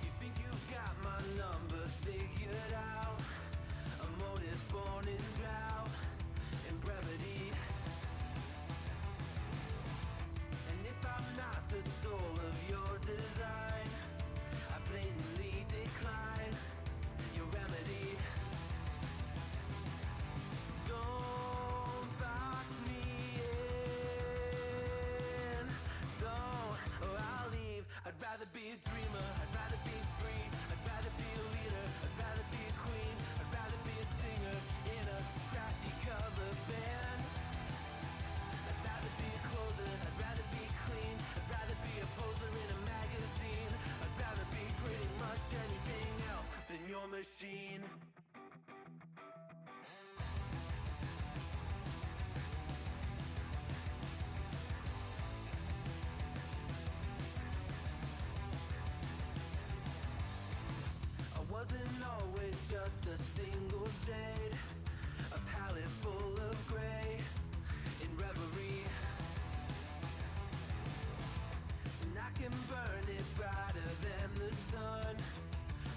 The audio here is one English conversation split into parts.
You think you've got my number figured out, a motive born in drought and brevity. And if I'm not the soul of your design, I blatantly decline your remedy. Don't box me in, don't, or I'll leave. I'd rather be a dreamer, I'd rather be free, I'd rather be a leader, I'd rather be a queen, I'd rather be a singer in a trashy cover band. I'd rather be a closer, I'd rather be clean, I'd rather be a poser in a magazine, I'd rather be pretty much anything else than your machine. I wasn't always just a single shade, a palette full of gray in reverie. And I can burn it brighter than the sun.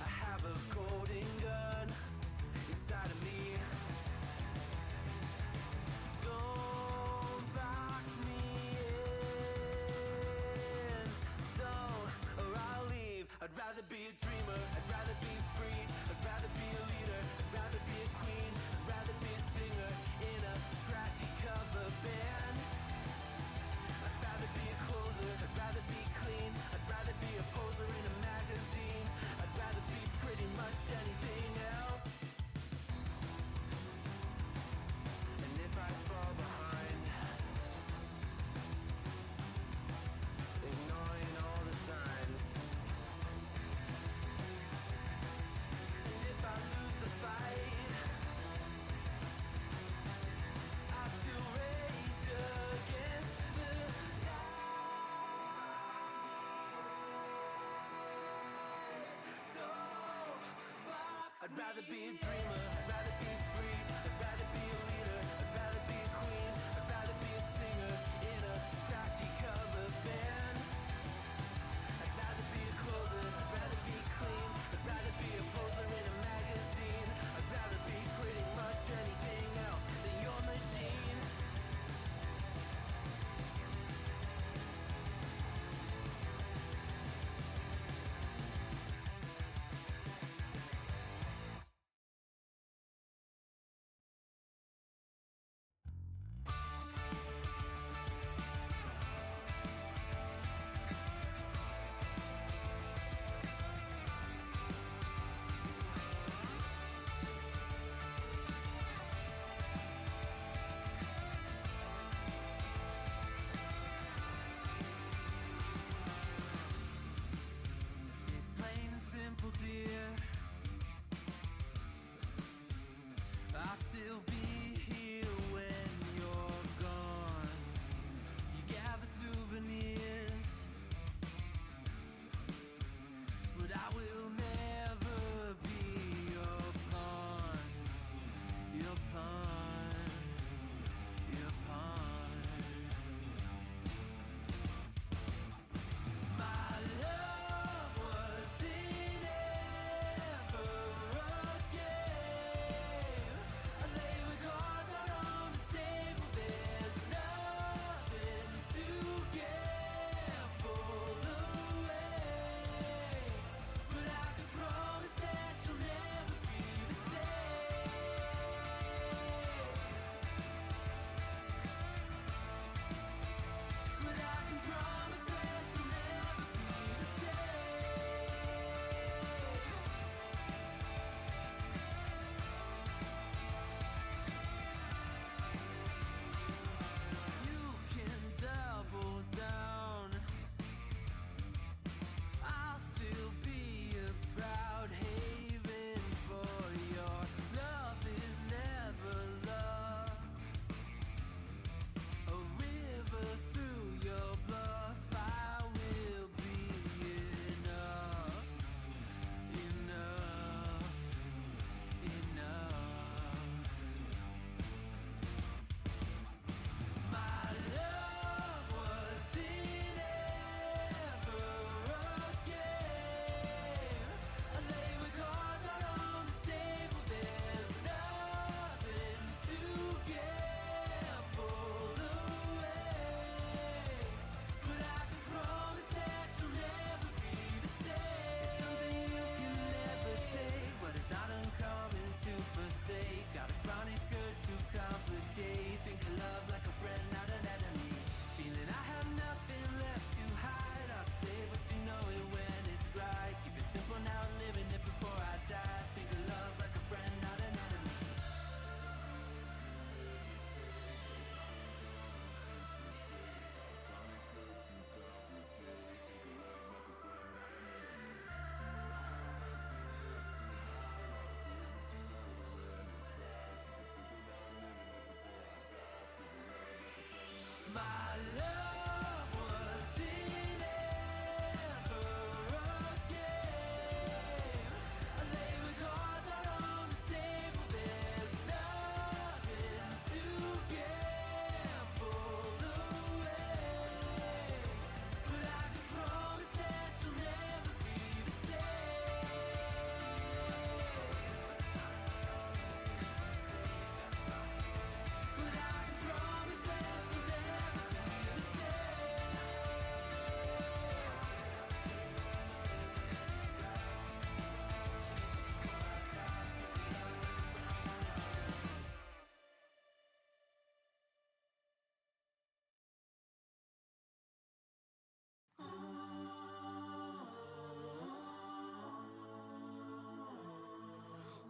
I have a golden gun inside of me. Don't box me in, don't, or I'll leave. I'd rather be a dreamer, I'd rather be free, I'd rather be a leader, I'd rather be a queen, I'd rather be a singer in a trashy cover band. I'd rather be a closer, I'd rather be clean, I'd rather be a poser in a magazine, I'd rather be pretty much anything else. And if I fall behind, ignoring all the signs, and if I lose the fight, I still rage against the night. Don't box I'd rather be a dreamer, I'd rather be free, I'd rather be a leader, I'd rather be a queen, I'd rather be a singer in a trashy cover band. I'd rather be a closer, I'd rather be clean, I'd rather be a poser in a magazine, I'd rather be pretty much anything else than your machine.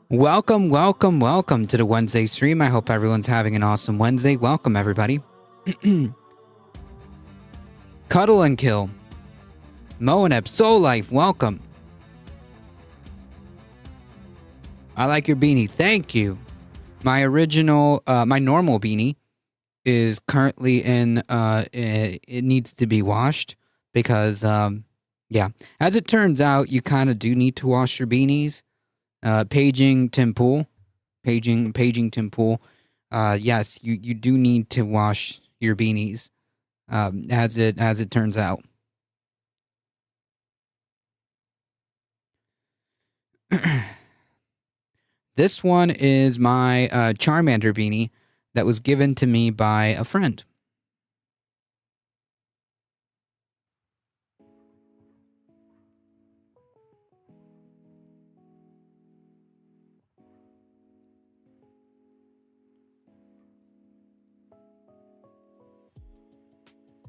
Welcome, welcome, welcome to the Wednesday stream. I hope everyone's having an awesome Wednesday. Welcome, everybody. Cuddle and Kill. Moaneb, Soul Life, welcome. I like your beanie. Thank you. My original, my normal beanie is currently in, it needs to be washed because, yeah. As it turns out, you kind of do need to wash your beanies. Paging Tim Pool. Paging Tim Pool. Yes, you do need to wash your beanies. As it turns out. This one is my Charmander beanie that was given to me by a friend.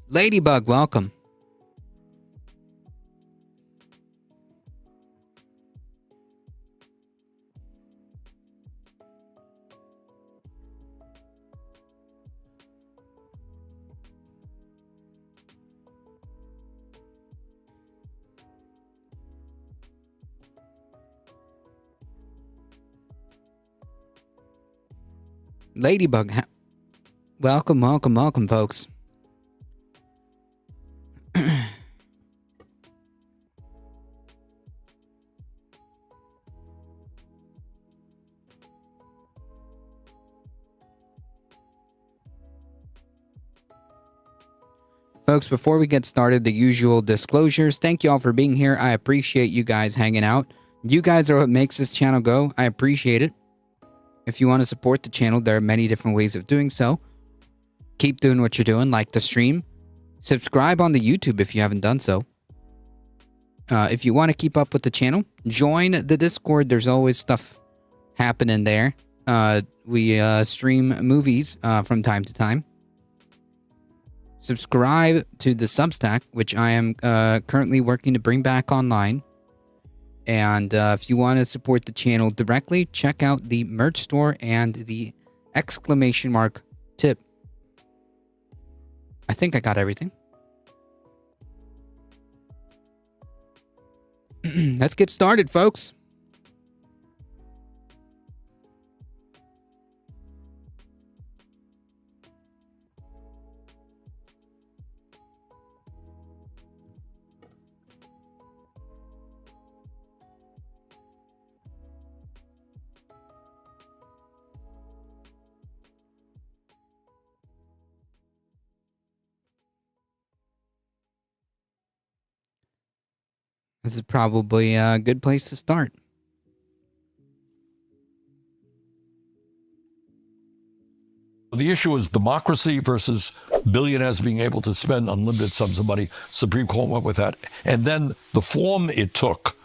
Ladybug, welcome. Ladybug, welcome, welcome, welcome, folks. Folks, before we get started, the usual disclosures. Thank you all for being here. I appreciate you guys hanging out. You guys are what makes this channel go. I appreciate it. If you want to support the channel, there are many different ways of doing so. Keep doing what you're doing, like the stream. Subscribe on the YouTube if you haven't done so. If you want to keep up with the channel, join the Discord. There's always stuff happening there. We stream movies from time to time. Subscribe to the Substack, which I am currently working to bring back online. And if you want to support the channel directly, check out the merch store and the exclamation mark tip. I think I got everything. Let's get started, folks. This is probably a good place to start. The issue is democracy versus billionaires being able to spend unlimited sums of money. Supreme Court went with that. And then the form it took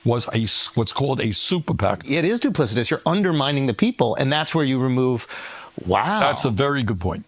was what's called a super PAC. It is duplicitous. You're undermining the people, and that's where you remove, wow. That's a very good point.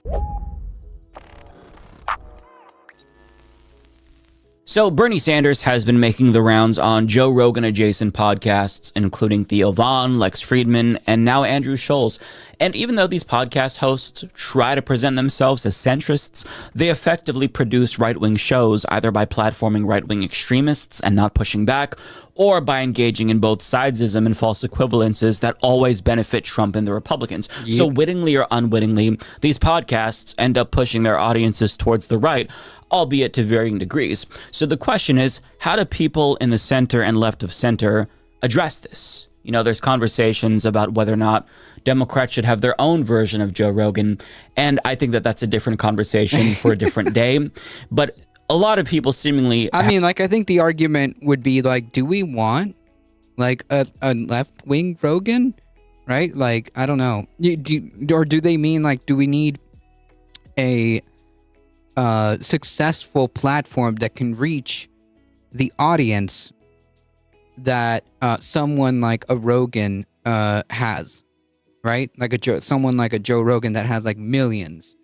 So Bernie Sanders has been making the rounds on Joe Rogan adjacent podcasts, including Theo Von, Lex Friedman, and now Andrew Schulz. And even though these podcast hosts try to present themselves as centrists, they effectively produce right-wing shows either by platforming right-wing extremists and not pushing back, or by engaging in both sidesism and false equivalences that always benefit Trump and the Republicans. Yep. So wittingly or unwittingly, these podcasts end up pushing their audiences towards the right, albeit to varying degrees. So the question is, how do people in the center and left of center address this? You know, there's conversations about whether or not Democrats should have their own version of Joe Rogan, and I think that that's a different conversation for a different day. But a lot of people seemingly... I mean, like, I think the argument would be, like, do we want, like, a left-wing Rogan? Right? Like, I don't know. Or do they mean, like, do we need a successful platform that can reach the audience that someone like a Rogan has, right? Like someone like a Joe Rogan that has like millions,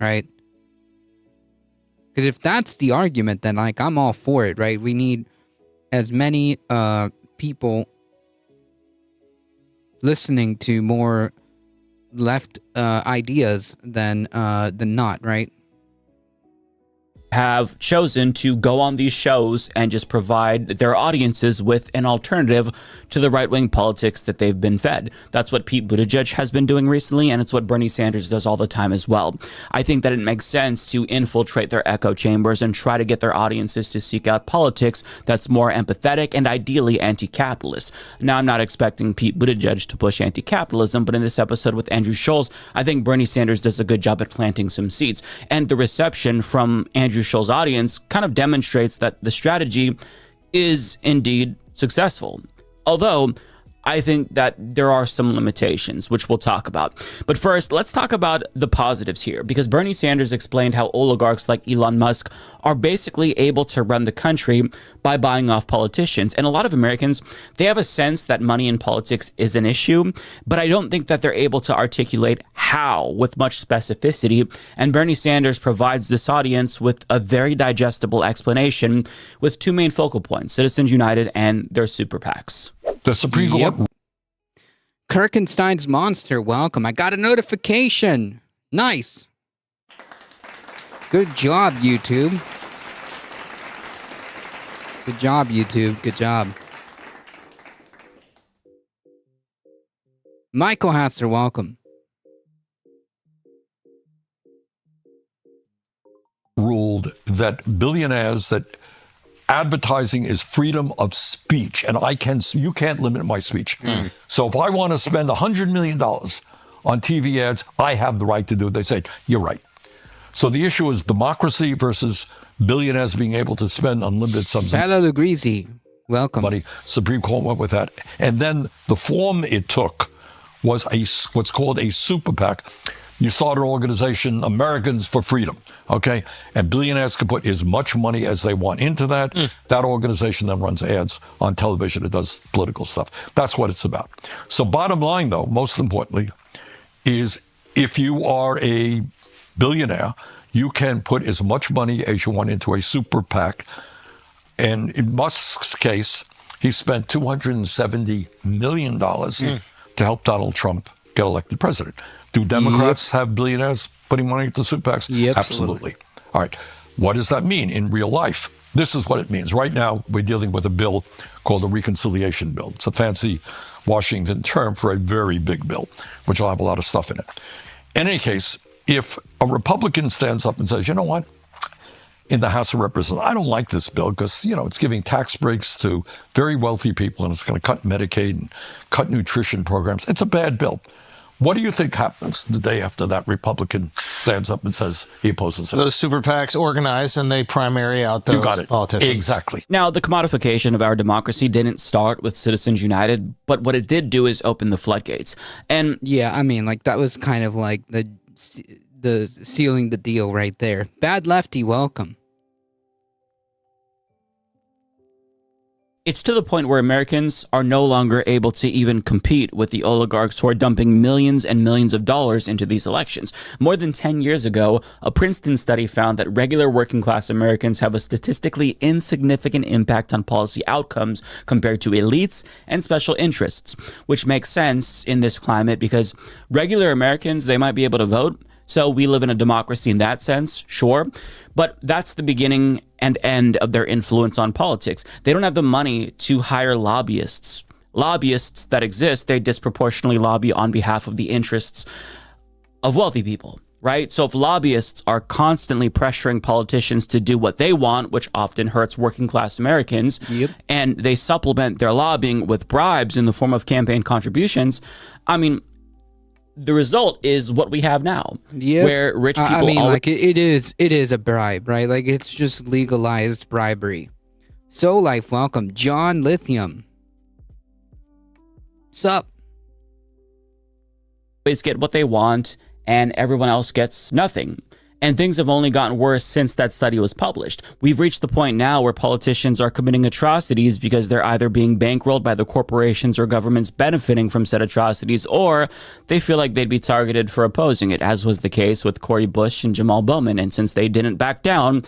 right? Because if that's the argument, then like I'm all for it, right? We need as many people listening to more left ideas than not, right? Have chosen to go on these shows and just provide their audiences with an alternative to the right-wing politics that they've been fed. That's what Pete Buttigieg has been doing recently, and it's what Bernie Sanders does all the time as well. I think that it makes sense to infiltrate their echo chambers and try to get their audiences to seek out politics that's more empathetic and ideally anti-capitalist. Now, I'm not expecting Pete Buttigieg to push anti-capitalism, but in this episode with Andrew Schulz, I think Bernie Sanders does a good job at planting some seeds. And the reception from Andrew Schulz's audience kind of demonstrates that the strategy is indeed successful. Although I think that there are some limitations, which we'll talk about. But first, let's talk about the positives here, because Bernie Sanders explained how oligarchs like Elon Musk are basically able to run the country by buying off politicians. And a lot of Americans, they have a sense that money in politics is an issue, but I don't think that they're able to articulate how with much specificity. And Bernie Sanders provides this audience with a very digestible explanation with two main focal points: Citizens United and their super PACs. The Supreme Court. Kirkenstein's Monster, welcome. I got a notification. Nice. Good job, YouTube. Good job, YouTube. Good job. Michael Hatzer, welcome. Ruled that billionaires, that advertising is freedom of speech, and you can't limit my speech. So if I want to spend $100 million on TV ads, I have the right to do it. They say, you're right. So the issue is democracy versus billionaires being able to spend unlimited sums of Hello, Lugrisi. Welcome. money. Supreme Court went with that. And then the form it took was what's called a super PAC. You start an organization, Americans for Freedom, okay? And billionaires can put as much money as they want into that. That organization then runs ads on television. It does political stuff. That's what it's about. So bottom line, though, most importantly, is if you are a billionaire, you can put as much money as you want into a super PAC. And in Musk's case, he spent $270 million to help Donald Trump get elected president. Do Democrats have billionaires putting money into super PACs? Yep. Absolutely. All right. What does that mean in real life? This is what it means. Right now, we're dealing with a bill called the Reconciliation Bill. It's a fancy Washington term for a very big bill, which will have a lot of stuff in it. In any case, if a Republican stands up and says, you know what, in the House of Representatives, I don't like this bill because, it's giving tax breaks to very wealthy people and it's going to cut Medicaid and cut nutrition programs. It's a bad bill. What do you think happens the day after that Republican stands up and says he opposes it? Those super PACs organize and they primary out those politicians. Exactly. Now, the commodification of our democracy didn't start with Citizens United, but what it did do is open the floodgates. And Yeah, I mean, like, that was kind of like the sealing the deal right there. Bad Lefty, welcome. it's to the point where Americans are no longer able to even compete with the oligarchs who are dumping millions and millions of dollars into these elections. More than 10 years ago, a Princeton study found that regular working class Americans have a statistically insignificant impact on policy outcomes compared to elites and special interests, which makes sense in this climate because regular Americans, they might be able to vote. So we live in a democracy in that sense, sure, but that's the beginning and end of their influence on politics. They don't have the money to hire lobbyists. Lobbyists that exist, they disproportionately lobby on behalf of the interests of wealthy people, right? So if lobbyists are constantly pressuring politicians to do what they want, which often hurts working class Americans, and they supplement their lobbying with bribes in the form of campaign contributions, I mean, the result is what we have now, where rich people. I mean, like it is a bribe, right? Like it's just legalized bribery. So Life, welcome, John Lithium. Sup? Always get what they want, and everyone else gets nothing. And things have only gotten worse since that study was published. We've reached the point now where politicians are committing atrocities because they're either being bankrolled by the corporations or governments benefiting from said atrocities, or they feel like they'd be targeted for opposing it, as was the case with Cori Bush and Jamal Bowman. And since they didn't back down,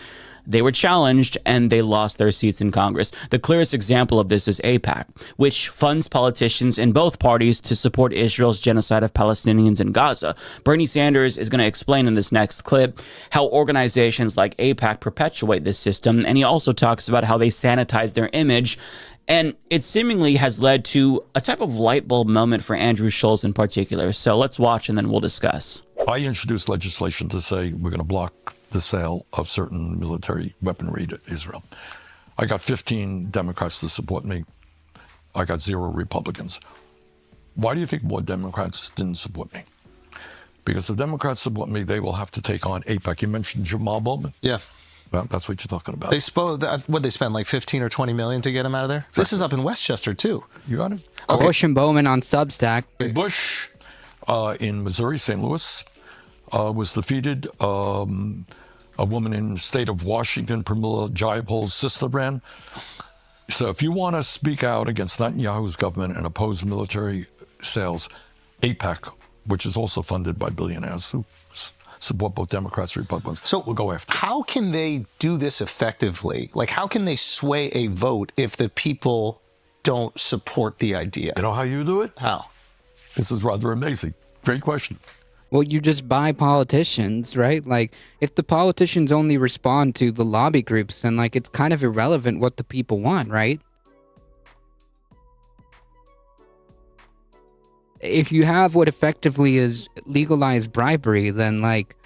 they were challenged and they lost their seats in Congress. The clearest example of this is AIPAC, which funds politicians in both parties to support Israel's genocide of Palestinians in Gaza. Bernie Sanders is going to explain in this next clip how organizations like AIPAC perpetuate this system, and he also talks about how they sanitize their image. And it seemingly has led to a type of light bulb moment for Andrew Schulz in particular. So let's watch and then we'll discuss. I introduced legislation to say we're going to block the sale of certain military weaponry to Israel. I got 15 Democrats to support me. I got 0 Republicans. Why do you think more Democrats didn't support me? Because if Democrats support me, they will have to take on AIPAC. You mentioned Jamal Bowman. Yeah. Well, that's what you're talking about. What they spend, like 15 or 20 million to get him out of there? Exactly. This is up in Westchester too. You got it? Okay. Bush and Bowman on Substack. Bush in Missouri, St. Louis, was defeated. A woman in the state of Washington, Pramila Jayapal's sister ran. So if you want to speak out against Netanyahu's government and oppose military sales, AIPAC, which is also funded by billionaires who support both Democrats and Republicans, so we'll go after. How can they do this effectively? Like, how can they sway a vote if the people don't support the idea? You know how you do it? How? This is rather amazing. Great question. Well, you just buy politicians, right? Like, if the politicians only respond to the lobby groups, then, like, it's kind of irrelevant what the people want, right? If you have what effectively is legalized bribery, then, like,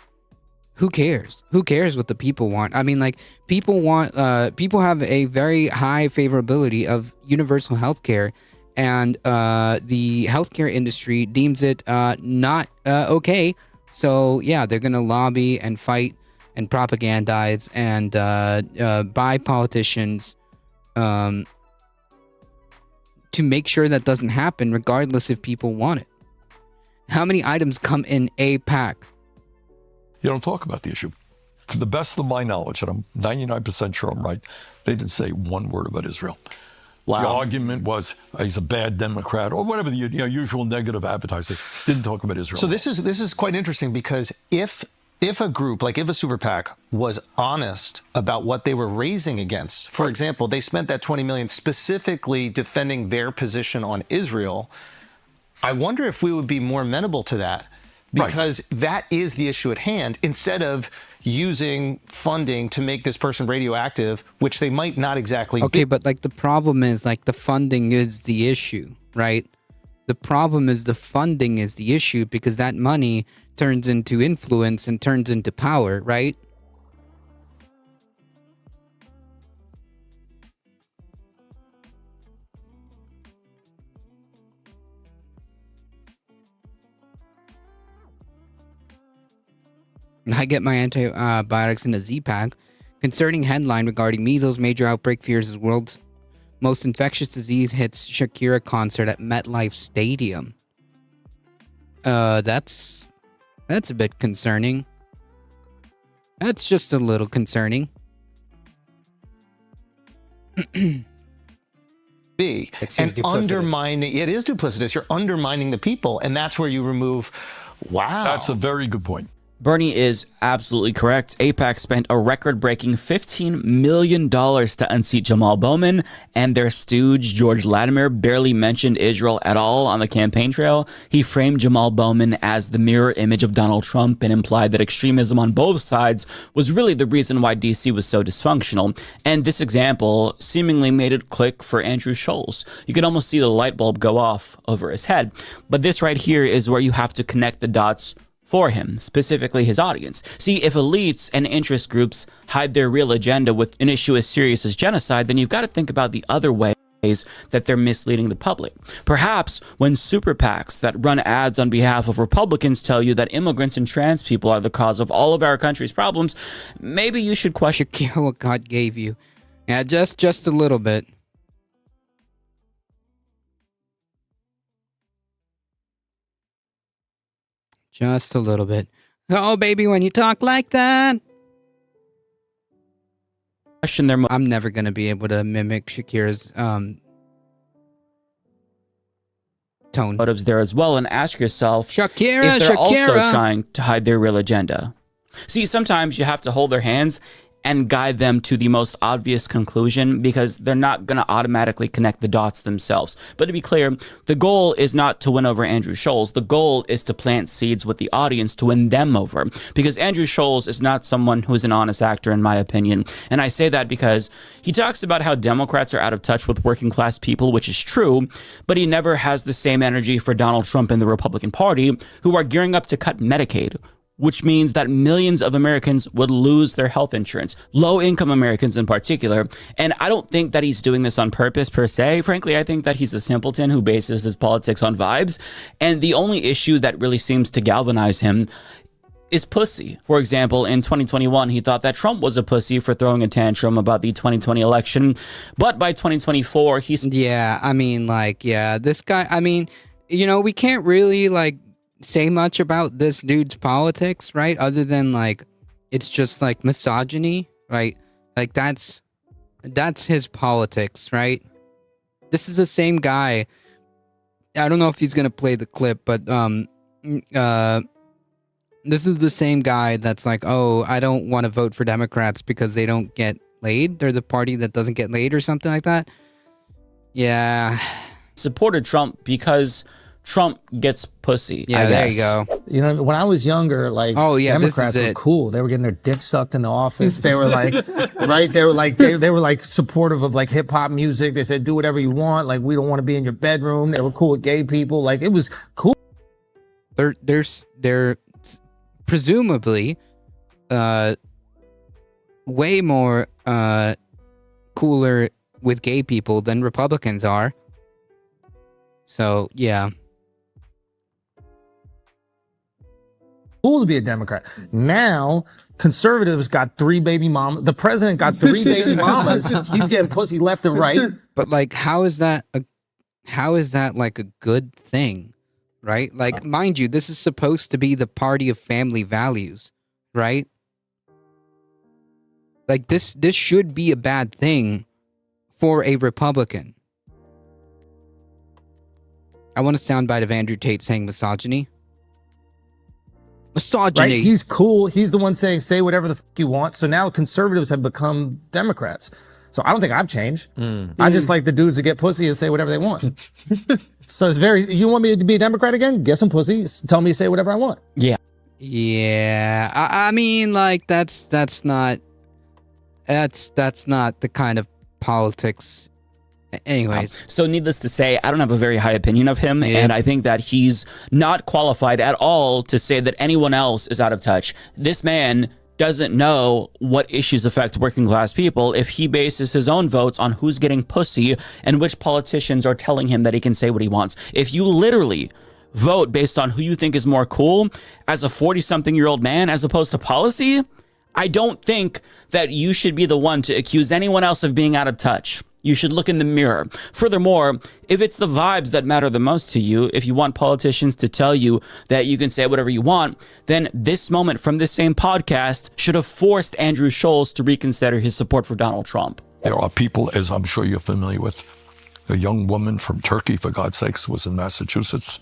who cares? Who cares what the people want? I mean, like, people have a very high favorability of universal health care, and the healthcare industry deems it not okay. So yeah, they're gonna lobby and fight and propagandize and buy politicians to make sure that doesn't happen, regardless if people want it. How many items come in AIPAC? You don't talk about the issue. To the best of my knowledge, and I'm 99% sure I'm right, they didn't say one word about Israel. Wow. The argument was he's a bad Democrat or whatever the usual negative advertising. Didn't talk about Israel. So this is quite interesting, because if a group, like if a super PAC was honest about what they were raising against, for example, they spent that 20 million specifically defending their position on Israel, I wonder if we would be more amenable to that, because that is the issue at hand, instead of using funding to make this person radioactive, which they might not exactly be. Okay, but like the problem is, like, the funding is the issue, right? The problem is the funding is the issue, because that money turns into influence and turns into power, right? I get my antibiotics in a Z-Pack. Concerning headline regarding measles, major outbreak fears as world's most infectious disease hits Shakira concert at MetLife Stadium. That's a bit concerning. That's just a little concerning. And undermining, it is duplicitous. You're undermining the people, and that's where you remove. Wow. That's a very good point. Bernie is absolutely correct. AIPAC spent a record-breaking $15 million to unseat Jamal Bowman, and their stooge, George Latimer, barely mentioned Israel at all on the campaign trail. He framed Jamal Bowman as the mirror image of Donald Trump and implied that extremism on both sides was really the reason why DC was so dysfunctional. And this example seemingly made it click for Andrew Schulz. You could almost see the light bulb go off over his head. But this right here is where you have to connect the dots for him, specifically his audience. See, if elites and interest groups hide their real agenda with an issue as serious as genocide, then you've got to think about the other ways that they're misleading the public. Perhaps when super PACs that run ads on behalf of Republicans tell you that immigrants and trans people are the cause of all of our country's problems, maybe you should question what God gave you. Yeah, just a little bit. Just a little bit. Oh, baby, when you talk like that. I'm never going to be able to mimic Shakira's tone. Motives there as well, and ask yourself Shakira, if they're also trying to hide their real agenda. See, sometimes you have to hold their hands and guide them to the most obvious conclusion, because they're not going to automatically connect the dots themselves. But to be clear, the goal is not to win over Andrew Schulz. The goal is to plant seeds with the audience to win them over, because Andrew Schulz is not someone who is an honest actor, in my opinion. And I say that because he talks about how Democrats are out of touch with working class people, which is true, but he never has the same energy for Donald Trump and the Republican Party, who are gearing up to cut Medicaid, which means that millions of Americans would lose their health insurance, low-income Americans in particular. And I don't think that he's doing this on purpose per se. Frankly, I think that he's a simpleton who bases his politics on vibes. And the only issue that really seems to galvanize him is pussy. For example, in 2021, he thought that Trump was a pussy for throwing a tantrum about the 2020 election. But by 2024, he's... Yeah, I mean, like, yeah, this guy, I mean, you know, we can't really, like, say much about this dude's politics, right? Other than, like, it's just, like, misogyny, right? Like, that's his politics, right? This is the same guy. I don't know if he's gonna play the clip, but, this is the same guy that's like, oh, I don't want to vote for Democrats because they don't get laid. They're the party that doesn't get laid or something like that. Yeah. supported Trump because Trump gets pussy. Yeah, I there guess. you go. You know, when I was younger, like, Oh, yeah, this Democrats is were it. cool. They were getting their dick sucked in the office. They were like, right? They were like supportive of like hip hop music. They said, do whatever you want. Like, we don't want to be in your bedroom. They were cool with gay people. Like, it was cool. They're presumably way more cooler with gay people than Republicans are. So yeah. Cool to be a Democrat. Now, conservatives got 3 baby mamas. The president got 3 baby mamas. He's getting pussy left and right. But like, how is that like a good thing, right? Like, mind you, this is supposed to be the party of family values, right? Like this should be a bad thing for a Republican. I want a soundbite of Andrew Tate saying misogyny. Misogyny. Right? He's cool. He's the one saying, say whatever the fuck you want. So now conservatives have become Democrats. So I don't think I've changed. I just like the dudes that get pussy and say whatever they want. So it's you want me to be a Democrat again? Get some pussy. Tell me to say whatever I want. Yeah. Yeah, I mean, like that's not the kind of politics. Anyways, So needless to say, I don't have a very high opinion of him, Yeah. and I think that he's not qualified at all to say that anyone else is out of touch. This man doesn't know what issues affect working class people if he bases his own votes on who's getting pussy and which politicians are telling him that he can say what he wants. If you literally vote based on who you think is more cool as a 40-something-year-old man as opposed to policy, I don't think that you should be the one to accuse anyone else of being out of touch. You should look in the mirror. Furthermore, if it's the vibes that matter the most to you, if you want politicians to tell you that you can say whatever you want, then this moment from this same podcast should have forced Andrew Schulz to reconsider his support for Donald Trump. There are people, as I'm sure you're familiar with, a young woman from Turkey, for God's sakes, was in Massachusetts,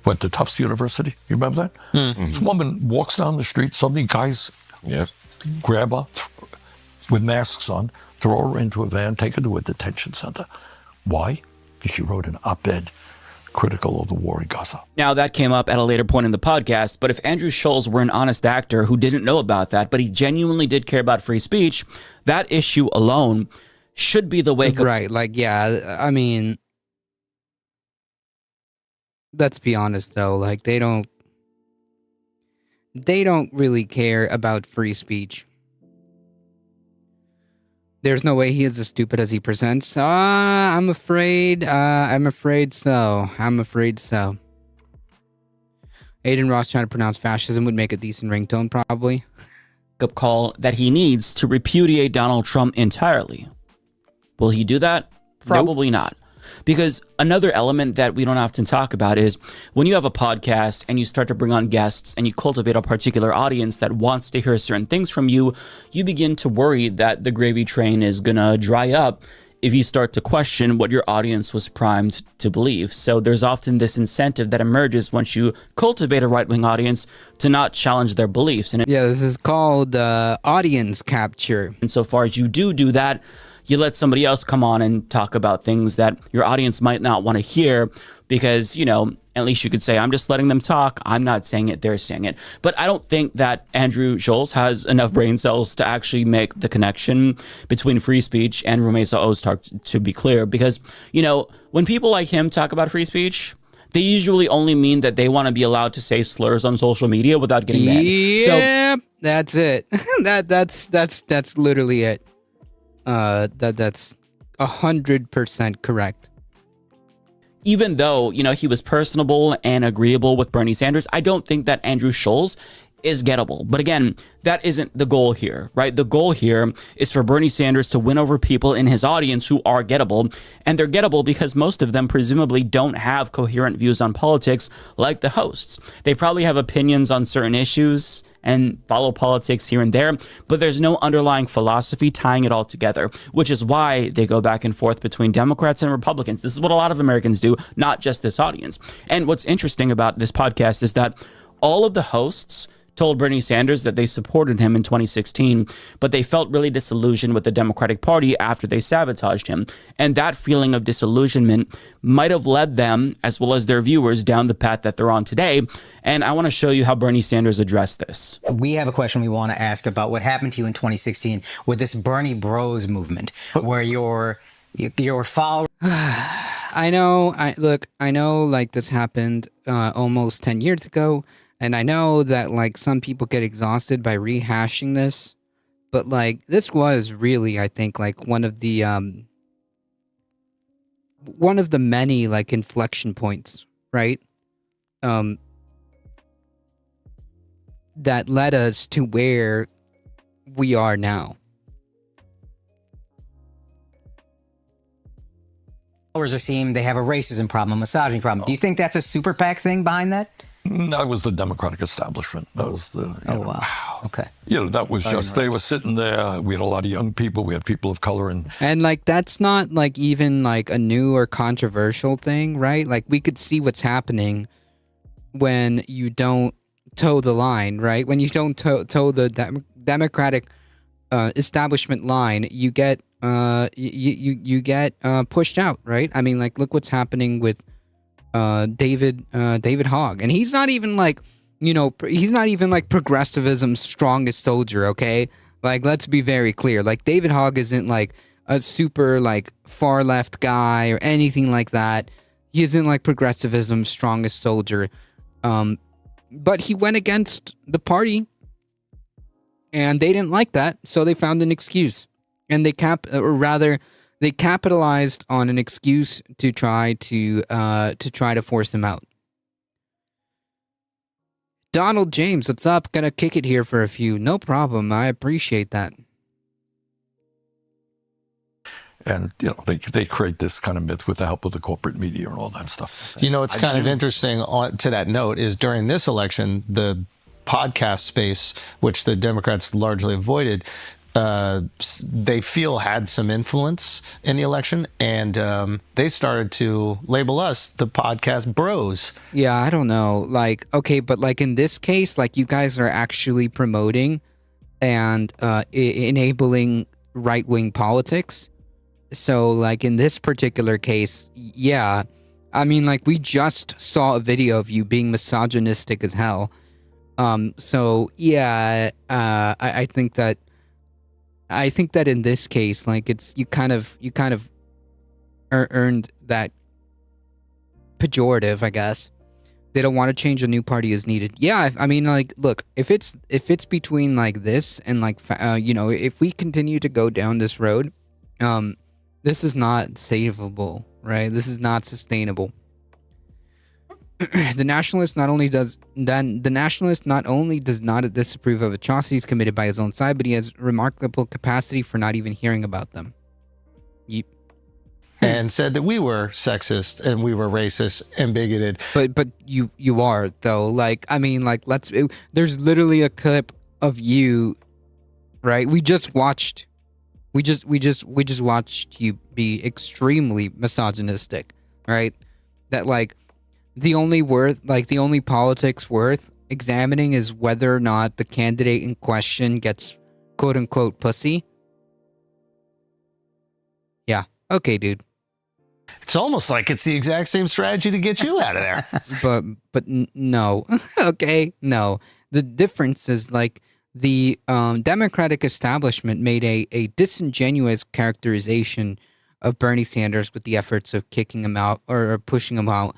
went to Tufts University. You remember that? This woman walks down the street, suddenly guys grab her with masks on, throw her into a van, take her to a detention center. Why? Because she wrote an op-ed critical of the war in Gaza. Now, that came up at a later point in the podcast, but if Andrew Schulz were an honest actor who didn't know about that, but he genuinely did care about free speech, that issue alone should be the wake-up. right? Like, yeah. I mean, let's be honest though. Like, they don't really care about free speech. There's no way he is as stupid as he presents. I'm afraid so. Aiden Ross trying to pronounce fascism would make a decent ringtone, probably. Up call that he needs to repudiate Donald Trump entirely. Will he do that? Probably not. Because another element that we don't often talk about is when you have a podcast and you start to bring on guests and you cultivate a particular audience that wants to hear certain things from you, you begin to worry that the gravy train is going to dry up if you start to question what your audience was primed to believe. So there's often this incentive that emerges once you cultivate a right-wing audience to not challenge their beliefs. And Yeah, this is called audience capture. insofar as you do that, you let somebody else come on and talk about things that your audience might not want to hear because, you know, at least you could say, I'm just letting them talk. I'm not saying it, they're saying it. But I don't think that Andrew Schulz has enough brain cells to actually make the connection between free speech and Rumeysa Ozturk, to be clear. Because, you know, when people like him talk about free speech, they usually only mean that they want to be allowed to say slurs on social media without getting banned. Yeah, that's it. That's literally it. That's 100% correct. Even though, you know, he was personable and agreeable with Bernie Sanders, I don't think that Andrew Schulz is gettable. But again, that isn't the goal here, right? The goal here is for Bernie Sanders to win over people in his audience who are gettable. And they're gettable because most of them presumably don't have coherent views on politics like the hosts. They probably have opinions on certain issues and follow politics here and there, but there's no underlying philosophy tying it all together, which is why they go back and forth between Democrats and Republicans. This is what a lot of Americans do, not just this audience. And what's interesting about this podcast is that all of the hosts told Bernie Sanders that they supported him in 2016, but they felt really disillusioned with the Democratic Party after they sabotaged him. And that feeling of disillusionment might have led them, as well as their viewers, down the path that they're on today. And I want to show you how Bernie Sanders addressed this. We have a question we want to ask about what happened to you in 2016 with this Bernie Bros movement, where your followers. I know like this happened almost 10 years ago. And I know that, like, some people get exhausted by rehashing this, but, like, this was really, I think, like, one of the many, like, inflection points, right? That led us to where we are now. Followers are seeing they have a racism problem, a misogyny problem. Do you think that's a super PAC thing behind that? That was the Democratic establishment. That was the. Wow. Okay. You know, that was just, they were sitting there. We had a lot of young people. We had people of color. And, like, that's not, like, even, like, a new or controversial thing, right? Like, we could see what's happening when you don't toe the line, right? When you don't toe the Democratic establishment line, you get you get pushed out, right? I mean, like, look what's happening with David Hogg, and he's not even like, you know, he's not even like progressivism's strongest soldier, okay? Like, let's be very clear. Like, David Hogg isn't like a super like far left guy or anything like that. He isn't like progressivism's strongest soldier. But he went against the party, and they didn't like that, so they found an excuse, and they capitalized on an excuse to try to force him out. Donald James, what's up? Gonna kick it here for a few. No problem. I appreciate that. And, you know, they create this kind of myth with the help of the corporate media and all that stuff. You know, it's kind of interesting to that note is during this election, the podcast space, which the Democrats largely avoided, they feel had some influence in the election, and they started to label us the podcast bros. Yeah, I don't know. Like, okay, but like in this case, like you guys are actually promoting and enabling right-wing politics. So like in this particular case, yeah, I mean, like we just saw a video of you being misogynistic as hell. So yeah, I think that in this case, like it's you kind of earned that pejorative, I guess. They don't want to change a new party as needed. Yeah, I mean, like, look, if it's between like this and like, you know, if we continue to go down this road, this is not savable, right? This is not sustainable. The nationalist not only does not disapprove of atrocities committed by his own side, but he has remarkable capacity for not even hearing about them. Yep. And said that we were sexist and we were racist and bigoted. But you are though. Like, I mean, like there's literally a clip of you, right? We just watched We just watched you be extremely misogynistic, right? That like the only politics worth examining is whether or not the candidate in question gets quote unquote pussy. Yeah. Okay, dude. It's almost like it's the exact same strategy to get you out of there. No. Okay, no. The difference is like the Democratic establishment made a disingenuous characterization of Bernie Sanders with the efforts of kicking him out or pushing him out,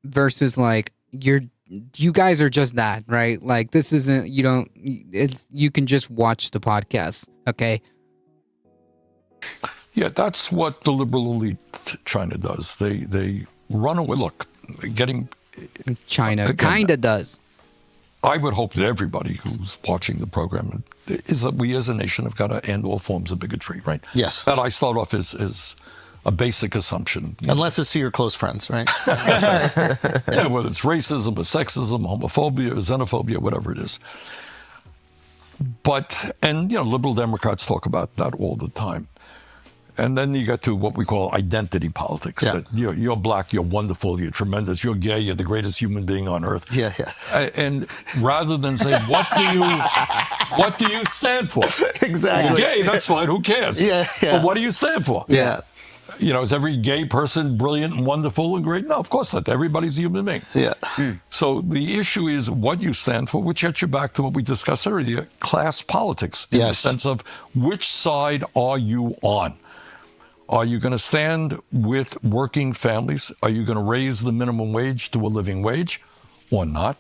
versus like you guys are just that, right? Like this isn't, you can just watch the podcast, okay? Yeah, that's what the liberal elite China does. They run away. Look, getting China again, kind of does. I would hope that everybody who's watching the program is that we as a nation have got to end all forms of bigotry, right? Yes. That I start off as a basic assumption. Unless it's to your close friends, right? Yeah, whether it's racism or sexism, homophobia, or xenophobia, whatever it is. But, and liberal Democrats talk about that all the time. And then you get to what we call identity politics. Yeah. That you're black, you're wonderful, you're tremendous, you're gay, you're the greatest human being on earth. Yeah, yeah. And rather than say, what do you stand for? Exactly. You're gay, that's fine, who cares? Yeah, yeah. But what do you stand for? Yeah. Is every gay person brilliant and wonderful and great? No, of course not. Everybody's a human being. Yeah. So the issue is what you stand for, which gets you back to what we discussed earlier, class politics, in the Yes. sense of which side are you on? Are you going to stand with working families? Are you going to raise the minimum wage to a living wage or not?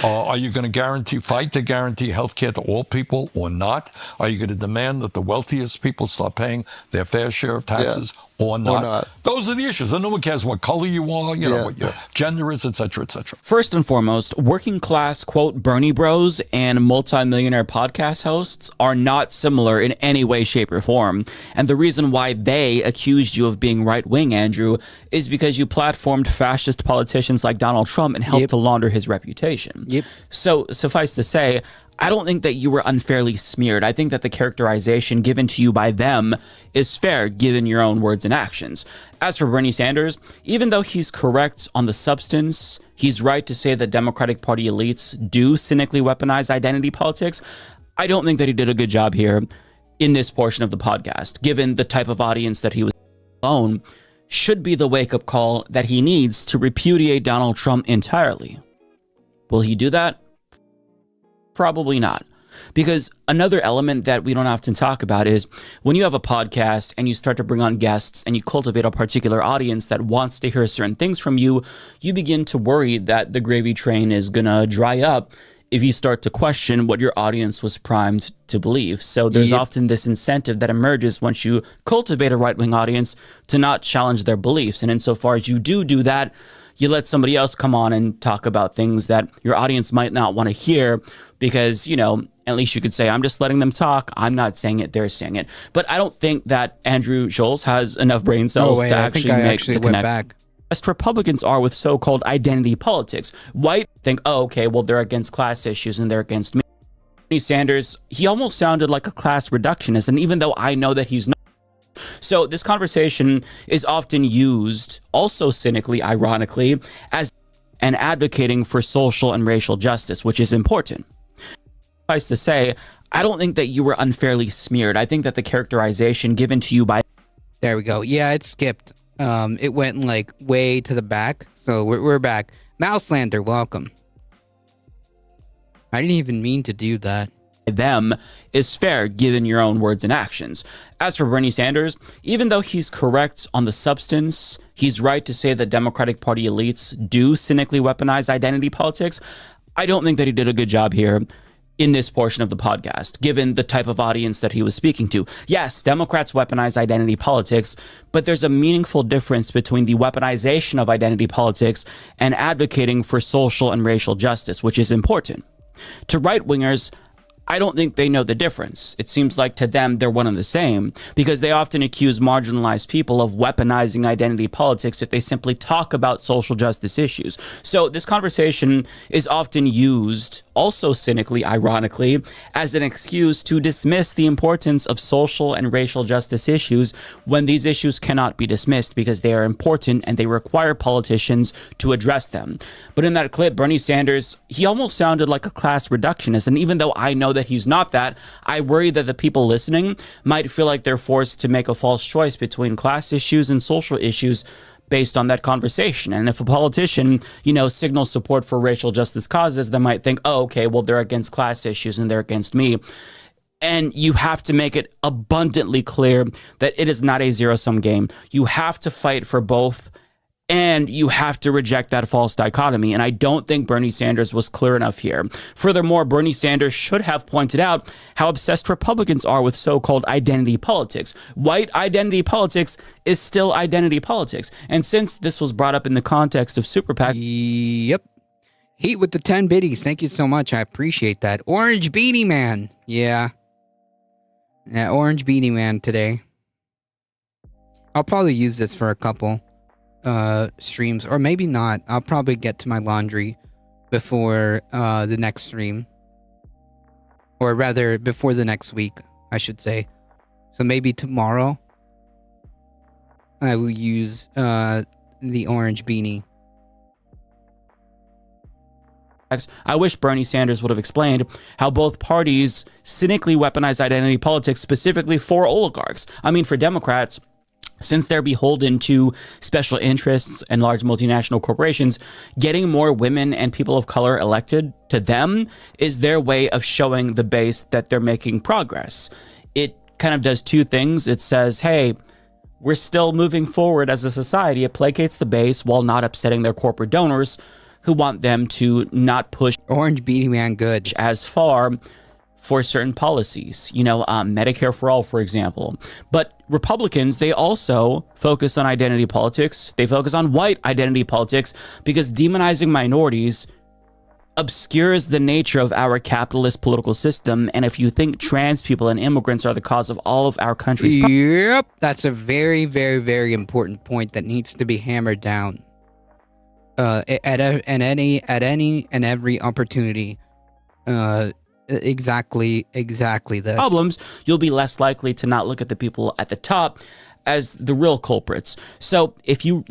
Are you going to fight to guarantee health care to all people or not? Are you going to demand that the wealthiest people start paying their fair share of taxes or not? Those are the issues. And no one cares what color you are, what your gender is, et cetera, et cetera. First and foremost, working class, quote, Bernie bros and multimillionaire podcast hosts are not similar in any way, shape, or form. And the reason why they accused you of being right-wing, Andrew, is because you platformed fascist politicians like Donald Trump and helped to launder his reputation. Yep. So suffice to say, I don't think that you were unfairly smeared. I think that the characterization given to you by them is fair given your own words and actions. As for Bernie Sanders, even though he's correct on the substance, he's right to say that Democratic Party elites do cynically weaponize identity politics. I don't think that he did a good job here in this portion of the podcast, given the type of audience that he was on, should be the wake-up call that he needs to repudiate Donald Trump entirely. Will he do that? Probably not. Because another element that we don't often talk about is when you have a podcast and you start to bring on guests and you cultivate a particular audience that wants to hear certain things from you, you begin to worry that the gravy train is going to dry up if you start to question what your audience was primed to believe. So there's often this incentive that emerges once you cultivate a right-wing audience to not challenge their beliefs. And insofar as you do that, you let somebody else come on and talk about things that your audience might not want to hear because, at least you could say, I'm just letting them talk. I'm not saying it, they're saying it. But I don't think that Andrew Scholes has enough brain cells to actually make the connection. Back. As Republicans are with so-called identity politics. White think, oh, okay, well, they're against class issues and they're against me. Bernie Sanders, he almost sounded like a class reductionist, and even though I know that he's not. So this conversation is often used, also cynically, ironically, as an advocating for social and racial justice, which is important. Suffice to say, I don't think that you were unfairly smeared. I think that the characterization given to you by... There we go. Yeah, it skipped. It went like way to the back. So we're back. Mouselander, welcome. I didn't even mean to do that. Them is fair given your own words and actions. As for Bernie Sanders, even though he's correct on the substance, he's right to say that Democratic Party elites do cynically weaponize identity politics. I don't think that he did a good job here in this portion of the podcast, given the type of audience that he was speaking to. Yes, Democrats weaponize identity politics, but there's a meaningful difference between the weaponization of identity politics and advocating for social and racial justice, which is important. To right-wingers, I don't think they know the difference. It seems like to them they're one and the same because they often accuse marginalized people of weaponizing identity politics if they simply talk about social justice issues. So this conversation is often used, also cynically, ironically, as an excuse to dismiss the importance of social and racial justice issues when these issues cannot be dismissed because they are important and they require politicians to address them. But in that clip, Bernie Sanders, he almost sounded like a class reductionist. And even though I know that he's not that, I worry that the people listening might feel like they're forced to make a false choice between class issues and social issues based on that conversation. And if a politician, signals support for racial justice causes, they might think, oh, okay, well, they're against class issues and they're against me. And you have to make it abundantly clear that it is not a zero-sum game. You have to fight for both, and you have to reject that false dichotomy. And I don't think Bernie Sanders was clear enough here. Furthermore, Bernie Sanders should have pointed out how obsessed Republicans are with so-called identity politics. White identity politics is still identity politics. And since this was brought up in the context of Super PAC, Yep. Heat with the 10 biddies. Thank you so much. I appreciate that. Orange Beanie Man. Yeah, Orange Beanie Man today. I'll probably use this for a couple streams, or maybe not. I'll probably get to my laundry before the next stream, or rather before the next week, I should say. So maybe tomorrow I will use the orange beanie. I wish Bernie Sanders would have explained how both parties cynically weaponize identity politics specifically for oligarchs. I mean, for Democrats, since they're beholden to special interests and large multinational corporations, getting more women and people of color elected to them is their way of showing the base that they're making progress. It kind of does two things. It says, hey, we're still moving forward as a society. It placates the base while not upsetting their corporate donors who want them to not push Orange Beanie Man good as far for certain policies, Medicare for all, for example. But Republicans, they also focus on identity politics. They focus on white identity politics because demonizing minorities obscures the nature of our capitalist political system. And if you think trans people and immigrants are the cause of all of our country's Yep, that's a very, very, very important point that needs to be hammered down. At any and every opportunity. Exactly this. Problems, you'll be less likely to not look at the people at the top as the real culprits. So if you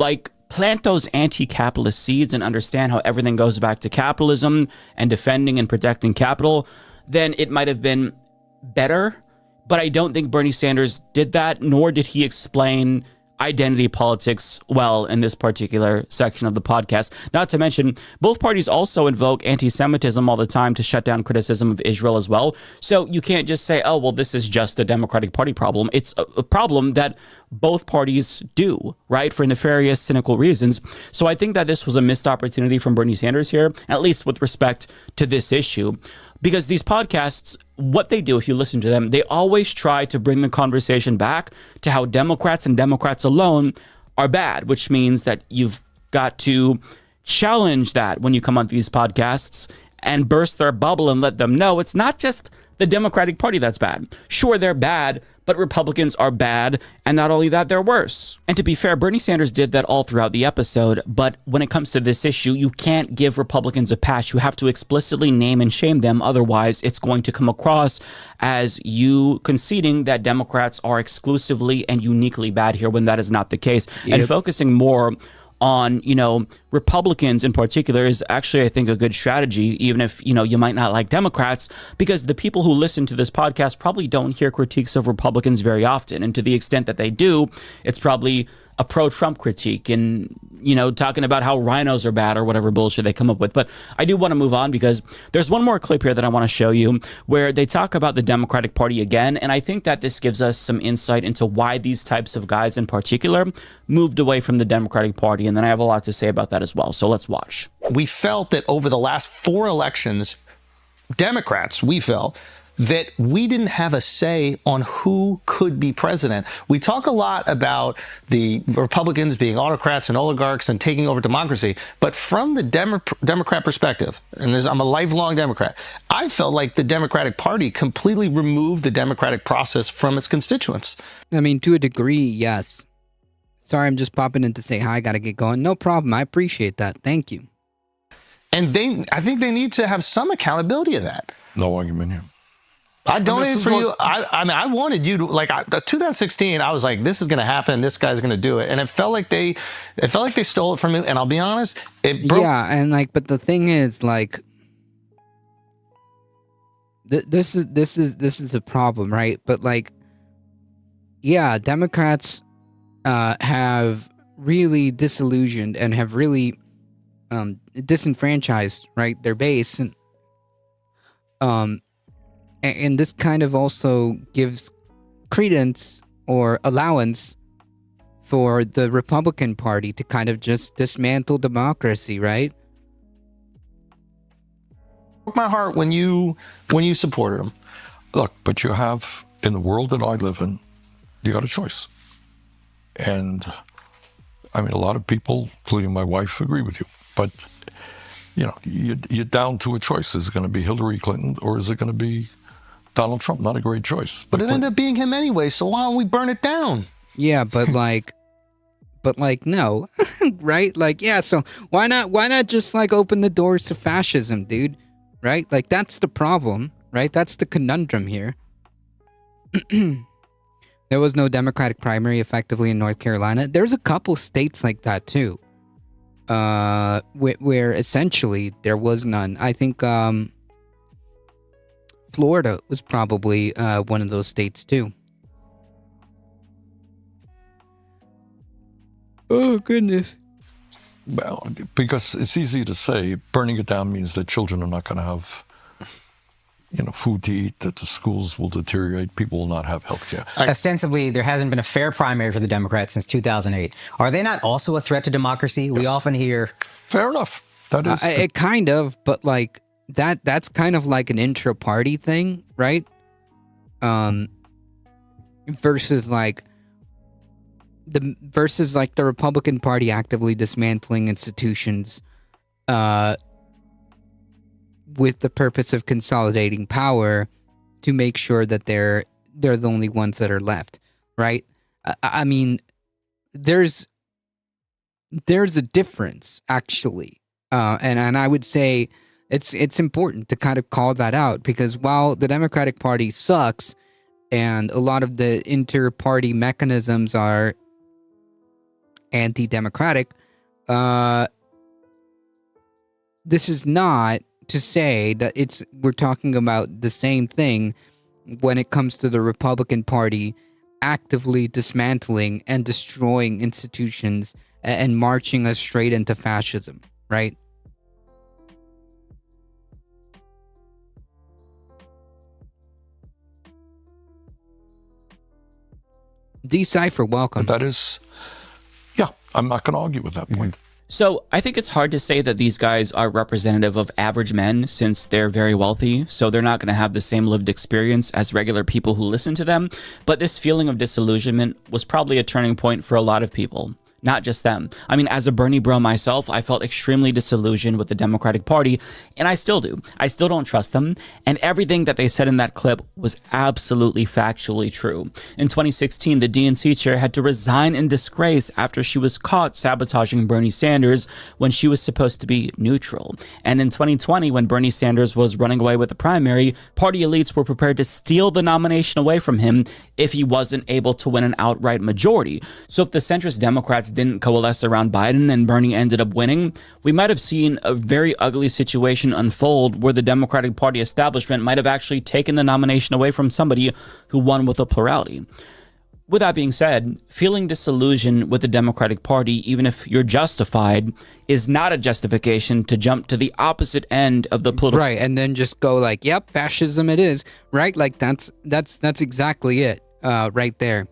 plant those anti-capitalist seeds and understand how everything goes back to capitalism and defending and protecting capital, then it might have been better. But I don't think Bernie Sanders did that, nor did he explain identity politics well in this particular section of the podcast. Not to mention, both parties also invoke anti-Semitism all the time to shut down criticism of Israel as well. So you can't just say, oh, well, this is just a Democratic Party problem. It's a problem that both parties do, right, for nefarious, cynical reasons. So I think that this was a missed opportunity from Bernie Sanders here, at least with respect to this issue. Because these podcasts, what they do, if you listen to them, they always try to bring the conversation back to how Democrats and Democrats alone are bad, which means that you've got to challenge that when you come onto these podcasts and burst their bubble and let them know it's not just the Democratic Party that's bad. Sure, they're bad, but Republicans are bad, and not only that, they're worse. And to be fair, Bernie Sanders did that all throughout the episode, but when it comes to this issue, you can't give Republicans a pass. You have to explicitly name and shame them, otherwise it's going to come across as you conceding that Democrats are exclusively and uniquely bad here when that is not the case. Yep. And focusing more on, Republicans in particular is actually, I think, a good strategy, even if, you might not like Democrats, because the people who listen to this podcast probably don't hear critiques of Republicans very often. And to the extent that they do, it's probably a pro-Trump critique and, talking about how rhinos are bad or whatever bullshit they come up with. But I do want to move on because there's one more clip here that I want to show you where they talk about the Democratic Party again. And I think that this gives us some insight into why these types of guys in particular moved away from the Democratic Party. And then I have a lot to say about that as well. So let's watch. We felt that over the last 4 elections, Democrats, we felt that we didn't have a say on who could be president. We talk a lot about the Republicans being autocrats and oligarchs and taking over democracy, but from the Democrat perspective, and I'm a lifelong Democrat, I felt like the Democratic Party completely removed the democratic process from its constituents. I mean, to a degree, yes. Sorry, I'm just popping in to say hi. Gotta get going. No problem. I appreciate that. Thank you. And I think they need to have some accountability of that. No argument here. I donated is for what- you. I mean, I wanted you to, like, 2016, I was like, this is going to happen. This guy's going to do it. And it felt like they stole it from me. And I'll be honest, it broke. Yeah, and like, but the thing is, like, this is a problem, right? But like, yeah, Democrats have really disillusioned and have really disenfranchised, right, their base, and this kind of also gives credence or allowance for the Republican Party to kind of just dismantle democracy, right? Broke my heart when you supported him. Look, but you have, in the world that I live in, you got a choice. And I mean, a lot of people, including my wife, agree with you. But, you know, you're down to a choice. Is it going to be Hillary Clinton or is it going to be Donald Trump? Not a great choice. But it ended up being him anyway, so why don't we burn it down? Yeah, but like, no, right? Like, yeah, so why not just like open the doors to fascism, dude? Right? Like, that's the problem, right? That's the conundrum here. There was no Democratic primary effectively in North Carolina. There's a couple states like that too, where essentially there was none. I think Florida was probably one of those states too. Oh, goodness. Well, because it's easy to say burning it down means that children are not going to have, you know, food to eat, that the schools will deteriorate, people will not have health care. Ostensibly, there hasn't been a fair primary for the Democrats since 2008. Are they not also a threat to democracy? We often hear... Fair enough. That is... It kind of, but like that's kind of like an intra-party thing, right? Versus like the Republican Party actively dismantling institutions with the purpose of consolidating power to make sure that they're the only ones that are left, right? I mean, there's a difference actually, and I would say it's important to kind of call that out, because while the Democratic Party sucks and a lot of the inter-party mechanisms are anti-democratic, this is not to say that we're talking about the same thing when it comes to the Republican Party actively dismantling and destroying institutions and marching us straight into fascism, right? Decipher, welcome. That is, yeah, I'm not going to argue with that point. So I think it's hard to say that these guys are representative of average men, since they're very wealthy, so they're not going to have the same lived experience as regular people who listen to them. But this feeling of disillusionment was probably a turning point for a lot of people. Not just them. I mean, as a Bernie bro myself, I felt extremely disillusioned with the Democratic Party, and I still do. I still don't trust them, and everything that they said in that clip was absolutely factually true. In 2016, the DNC chair had to resign in disgrace after she was caught sabotaging Bernie Sanders when she was supposed to be neutral. And in 2020, when Bernie Sanders was running away with the primary, party elites were prepared to steal the nomination away from him if he wasn't able to win an outright majority. So if the centrist Democrats didn't coalesce around Biden and Bernie ended up winning, we might have seen a very ugly situation unfold where the Democratic Party establishment might have actually taken the nomination away from somebody who won with a plurality. With that being said, feeling disillusioned with the Democratic Party, even if you're justified, is not a justification to jump to the opposite end of the political... Right, and then just go like, yep, fascism it is, right? Like, that's exactly it, right there.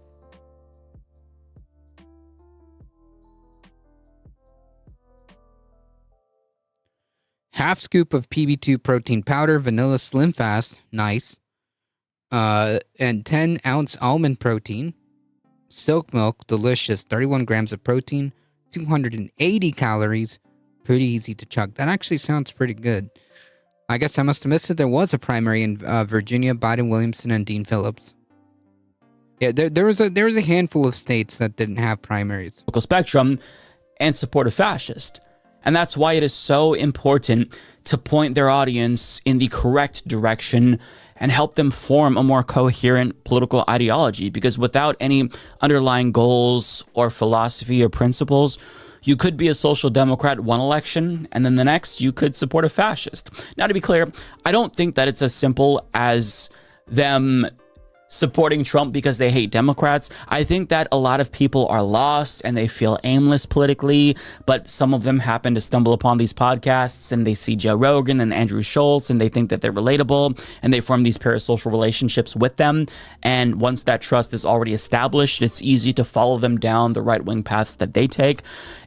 Half scoop of PB2 protein powder, vanilla Slim Fast, nice. and 10-ounce almond protein. Silk milk, delicious, 31 grams of protein, 280 calories. Pretty easy to chug. That actually sounds pretty good. I guess I must have missed it. There was a primary in Virginia, Biden Williamson, and Dean Phillips. Yeah, there was a handful of states that didn't have primaries. Political spectrum and support a fascist. And that's why it is so important to point their audience in the correct direction and help them form a more coherent political ideology. Because without any underlying goals or philosophy or principles, you could be a social democrat one election, and then the next you could support a fascist. Now, to be clear, I don't think that it's as simple as them supporting Trump because they hate Democrats. I think that a lot of people are lost and they feel aimless politically, but some of them happen to stumble upon these podcasts and they see Joe Rogan and Andrew Schultz and they think that they're relatable and they form these parasocial relationships with them. And once that trust is already established, it's easy to follow them down the right-wing paths that they take.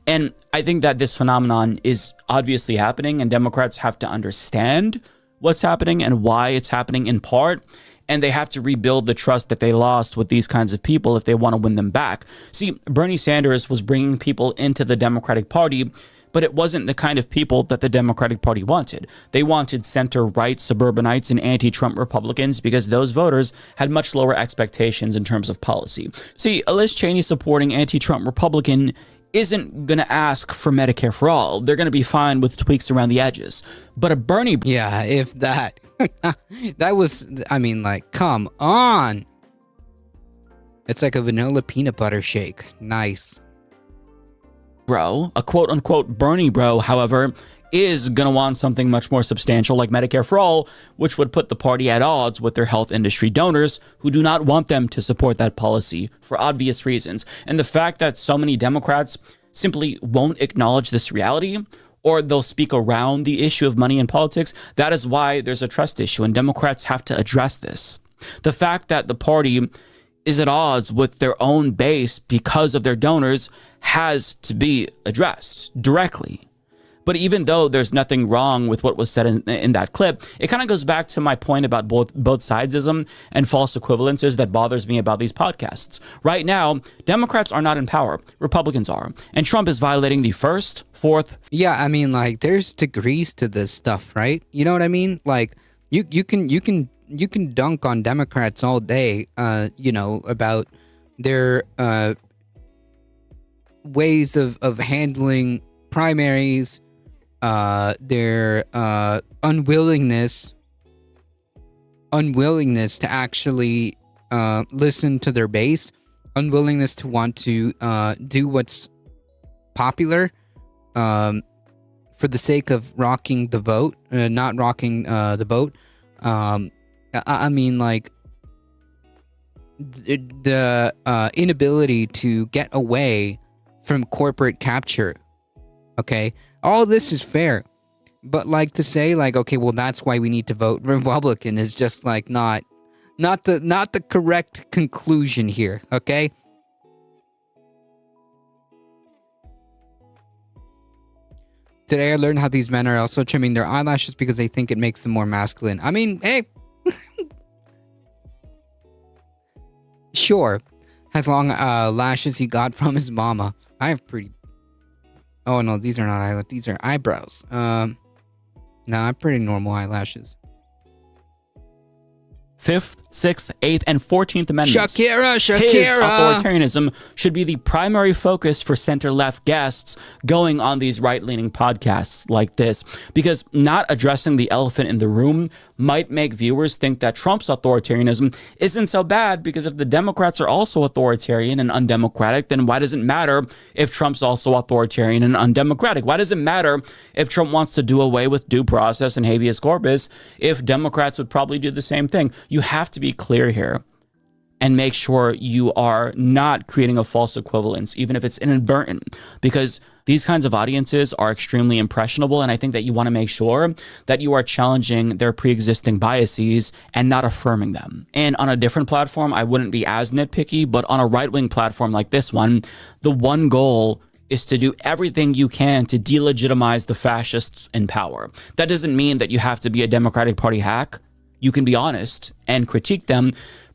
And I think that this phenomenon is obviously happening, and Democrats have to understand what's happening and why it's happening in part. And they have to rebuild the trust that they lost with these kinds of people if they want to win them back. See, Bernie Sanders was bringing people into the Democratic Party, but it wasn't the kind of people that the Democratic Party wanted. They wanted center-right suburbanites and anti-Trump Republicans because those voters had much lower expectations in terms of policy. See, a Liz Cheney supporting anti-Trump Republican isn't going to ask for Medicare for all. They're going to be fine with tweaks around the edges. But a Bernie... Yeah, if that. That was, I mean, like, come on. It's like a vanilla peanut butter shake. Nice. Bro, a quote-unquote Bernie bro, however, is going to want something much more substantial like Medicare for all, which would put the party at odds with their health industry donors who do not want them to support that policy for obvious reasons. And the fact that so many Democrats simply won't acknowledge this reality, or they'll speak around the issue of money in politics, that is why there's a trust issue, and Democrats have to address this. The fact that the party is at odds with their own base because of their donors has to be addressed directly. But even though there's nothing wrong with what was said in that clip, it kind of goes back to my point about both sidesism and false equivalences that bothers me about these podcasts. Right now, Democrats are not in power. Republicans are. And Trump is violating the First, Fourth... Yeah, I mean, like, there's degrees to this stuff, right? You know what I mean? Like, you can dunk on Democrats all day, about their ways of handling primaries, their unwillingness to actually listen to their base, unwillingness to want to do what's popular for the sake of rocking the vote, not rocking the boat. I mean, like, the inability to get away from corporate capture. Okay, all this is fair, but like to say like, okay, well, that's why we need to vote Republican is just like not the correct conclusion here. Okay. Today I learned how these men are also trimming their eyelashes because they think it makes them more masculine. I mean, hey, sure, has long lashes he got from his mama. I have pretty. Oh no, these are not eyelashes. These are eyebrows. No, I have pretty normal eyelashes. 5th, 6th, 8th, and 14th Amendments. Shakira! His authoritarianism should be the primary focus for center-left guests going on these right-leaning podcasts like this, because not addressing the elephant in the room might make viewers think that Trump's authoritarianism isn't so bad, because if the Democrats are also authoritarian and undemocratic, then why does it matter if Trump's also authoritarian and undemocratic? Why does it matter if Trump wants to do away with due process and habeas corpus if Democrats would probably do the same thing? You have to be clear here and make sure you are not creating a false equivalence, even if it's inadvertent, because these kinds of audiences are extremely impressionable, and I think that you want to make sure that you are challenging their pre-existing biases and not affirming them. And on a different platform, I wouldn't be as nitpicky, but on a right-wing platform like this one, the one goal is to do everything you can to delegitimize the fascists in power. That doesn't mean that you have to be a Democratic Party hack. you can be honest and critique them,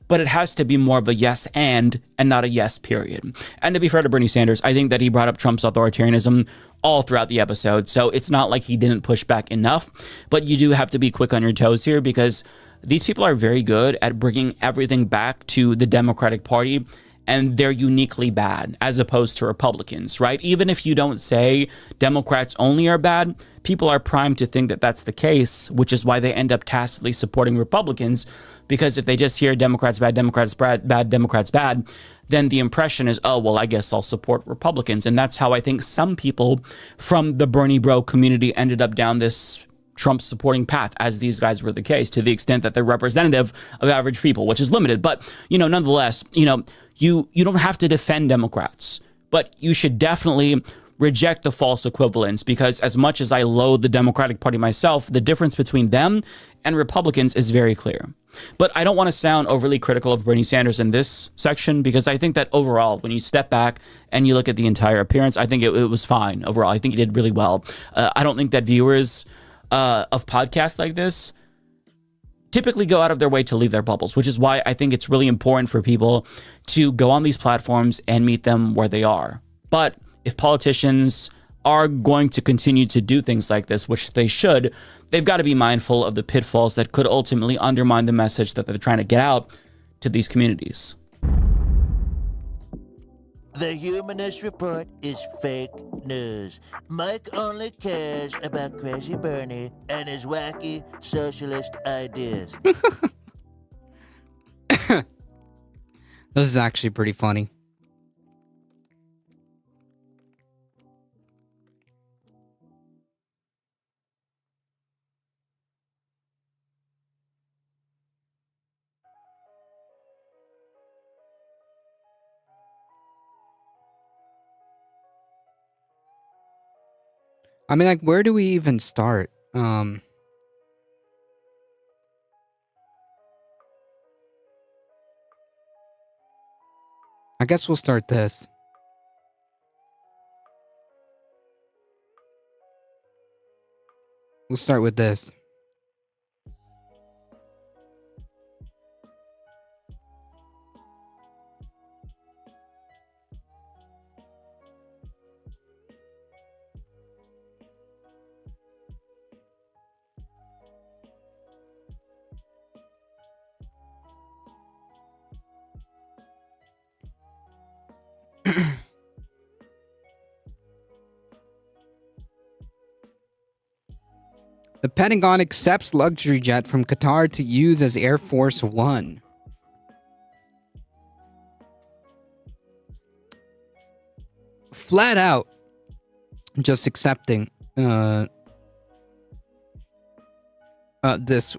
but it has to be more of a yes and not a yes period. And to be fair to Bernie Sanders, I think that he brought up Trump's authoritarianism all throughout the episode. So it's not like he didn't push back enough, but you do have to be quick on your toes here because these people are very good at bringing everything back to the Democratic Party, and they're uniquely bad as opposed to Republicans, right? Even if you don't say Democrats only are bad, people are primed to think that that's the case, which is why they end up tacitly supporting Republicans. Because if they just hear Democrats bad, Democrats bad, Democrats bad, then the impression is, oh, well, I guess I'll support Republicans. And that's how I think some people from the Bernie bro community ended up down this Trump supporting path, as these guys were the case, to the extent that they're representative of average people, which is limited. But, nonetheless, you don't have to defend Democrats, but you should definitely reject the false equivalence, because as much as I loathe the Democratic Party myself, the difference between them and Republicans is very clear. But I don't want to sound overly critical of Bernie Sanders in this section, because I think that overall, when you step back and you look at the entire appearance, I think it was fine overall. I think he did really well. I don't think that viewers of podcasts like this typically go out of their way to leave their bubbles, which is why I think it's really important for people to go on these platforms and meet them where they are. But if politicians are going to continue to do things like this, which they should, they've got to be mindful of the pitfalls that could ultimately undermine the message that they're trying to get out to these communities. The Humanist Report is fake news. Mike only cares about Crazy Bernie and his wacky socialist ideas. This is actually pretty funny. I mean, like, where do we even start? I guess we'll start this. We'll start with this. The Pentagon accepts luxury jet from Qatar to use as Air Force One. Flat out, just accepting this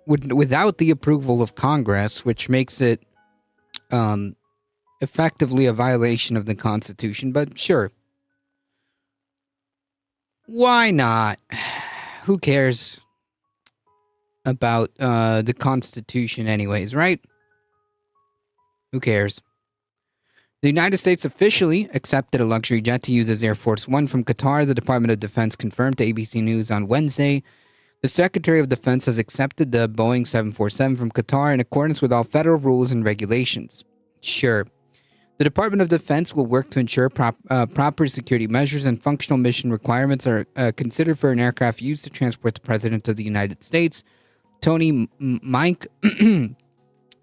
without the approval of Congress, which makes it effectively a violation of the Constitution, but sure. Why not? Who cares about the Constitution anyways, right? Who cares? The United States officially accepted a luxury jet to use as Air Force One from Qatar, the Department of Defense confirmed to ABC News on Wednesday. The Secretary of Defense has accepted the Boeing 747 from Qatar in accordance with all federal rules and regulations. Sure. The Department of Defense will work to ensure proper security measures and functional mission requirements are considered for an aircraft used to transport the President of the United States. Tony Mike, the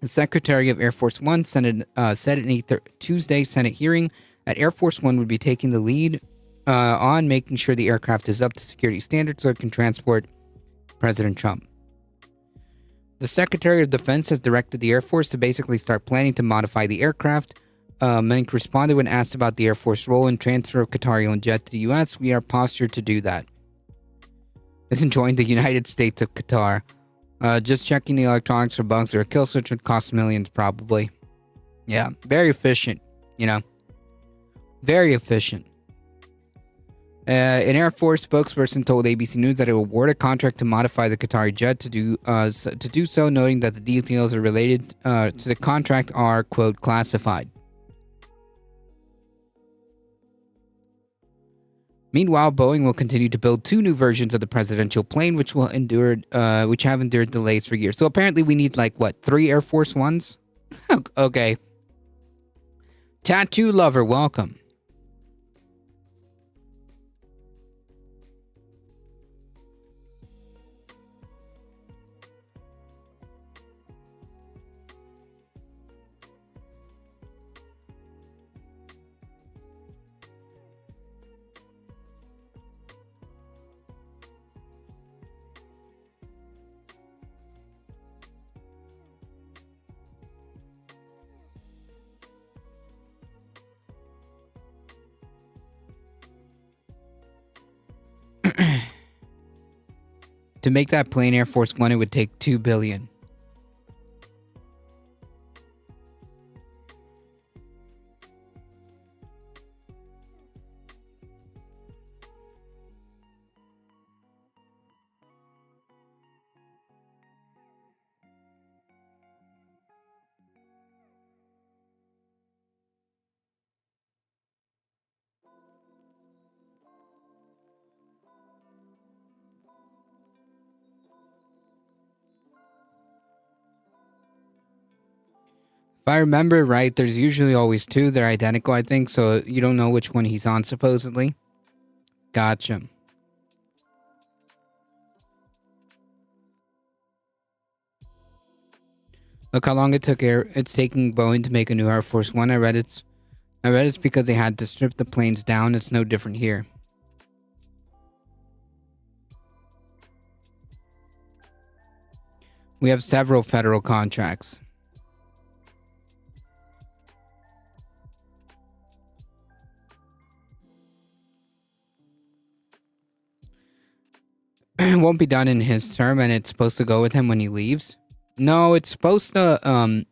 Secretary of Air Force One, said in a Tuesday Senate hearing that Air Force One would be taking the lead on making sure the aircraft is up to security standards so it can transport President Trump. The Secretary of Defense has directed the Air Force to basically start planning to modify the aircraft. Mink responded when asked about the Air Force role in transfer of Qatari-owned jet to the U.S. We are postured to do that. This enjoined the United States of Qatar. Just checking the electronics for bugs or a kill switch would cost millions, probably. Yeah, very efficient, Very efficient. An Air Force spokesperson told ABC News that it will award a contract to modify the Qatari jet to do so, noting that the details are related to the contract are, quote, classified. Meanwhile, Boeing will continue to build 2 new versions of the presidential plane, which have endured delays for years. So apparently, we need 3 Air Force Ones? Okay. Tattoo lover, welcome. To make that plane Air Force One, it would take $2 billion. If I remember right, there's usually always 2. They're identical, I think, so you don't know which one he's on, supposedly. Gotcha. Look how long it took it's taking Boeing to make a new Air Force One. I read it's because they had to strip the planes down. It's no different here. We have several federal contracts. It won't be done in his term, and it's supposed to go with him when he leaves. No, it's supposed to,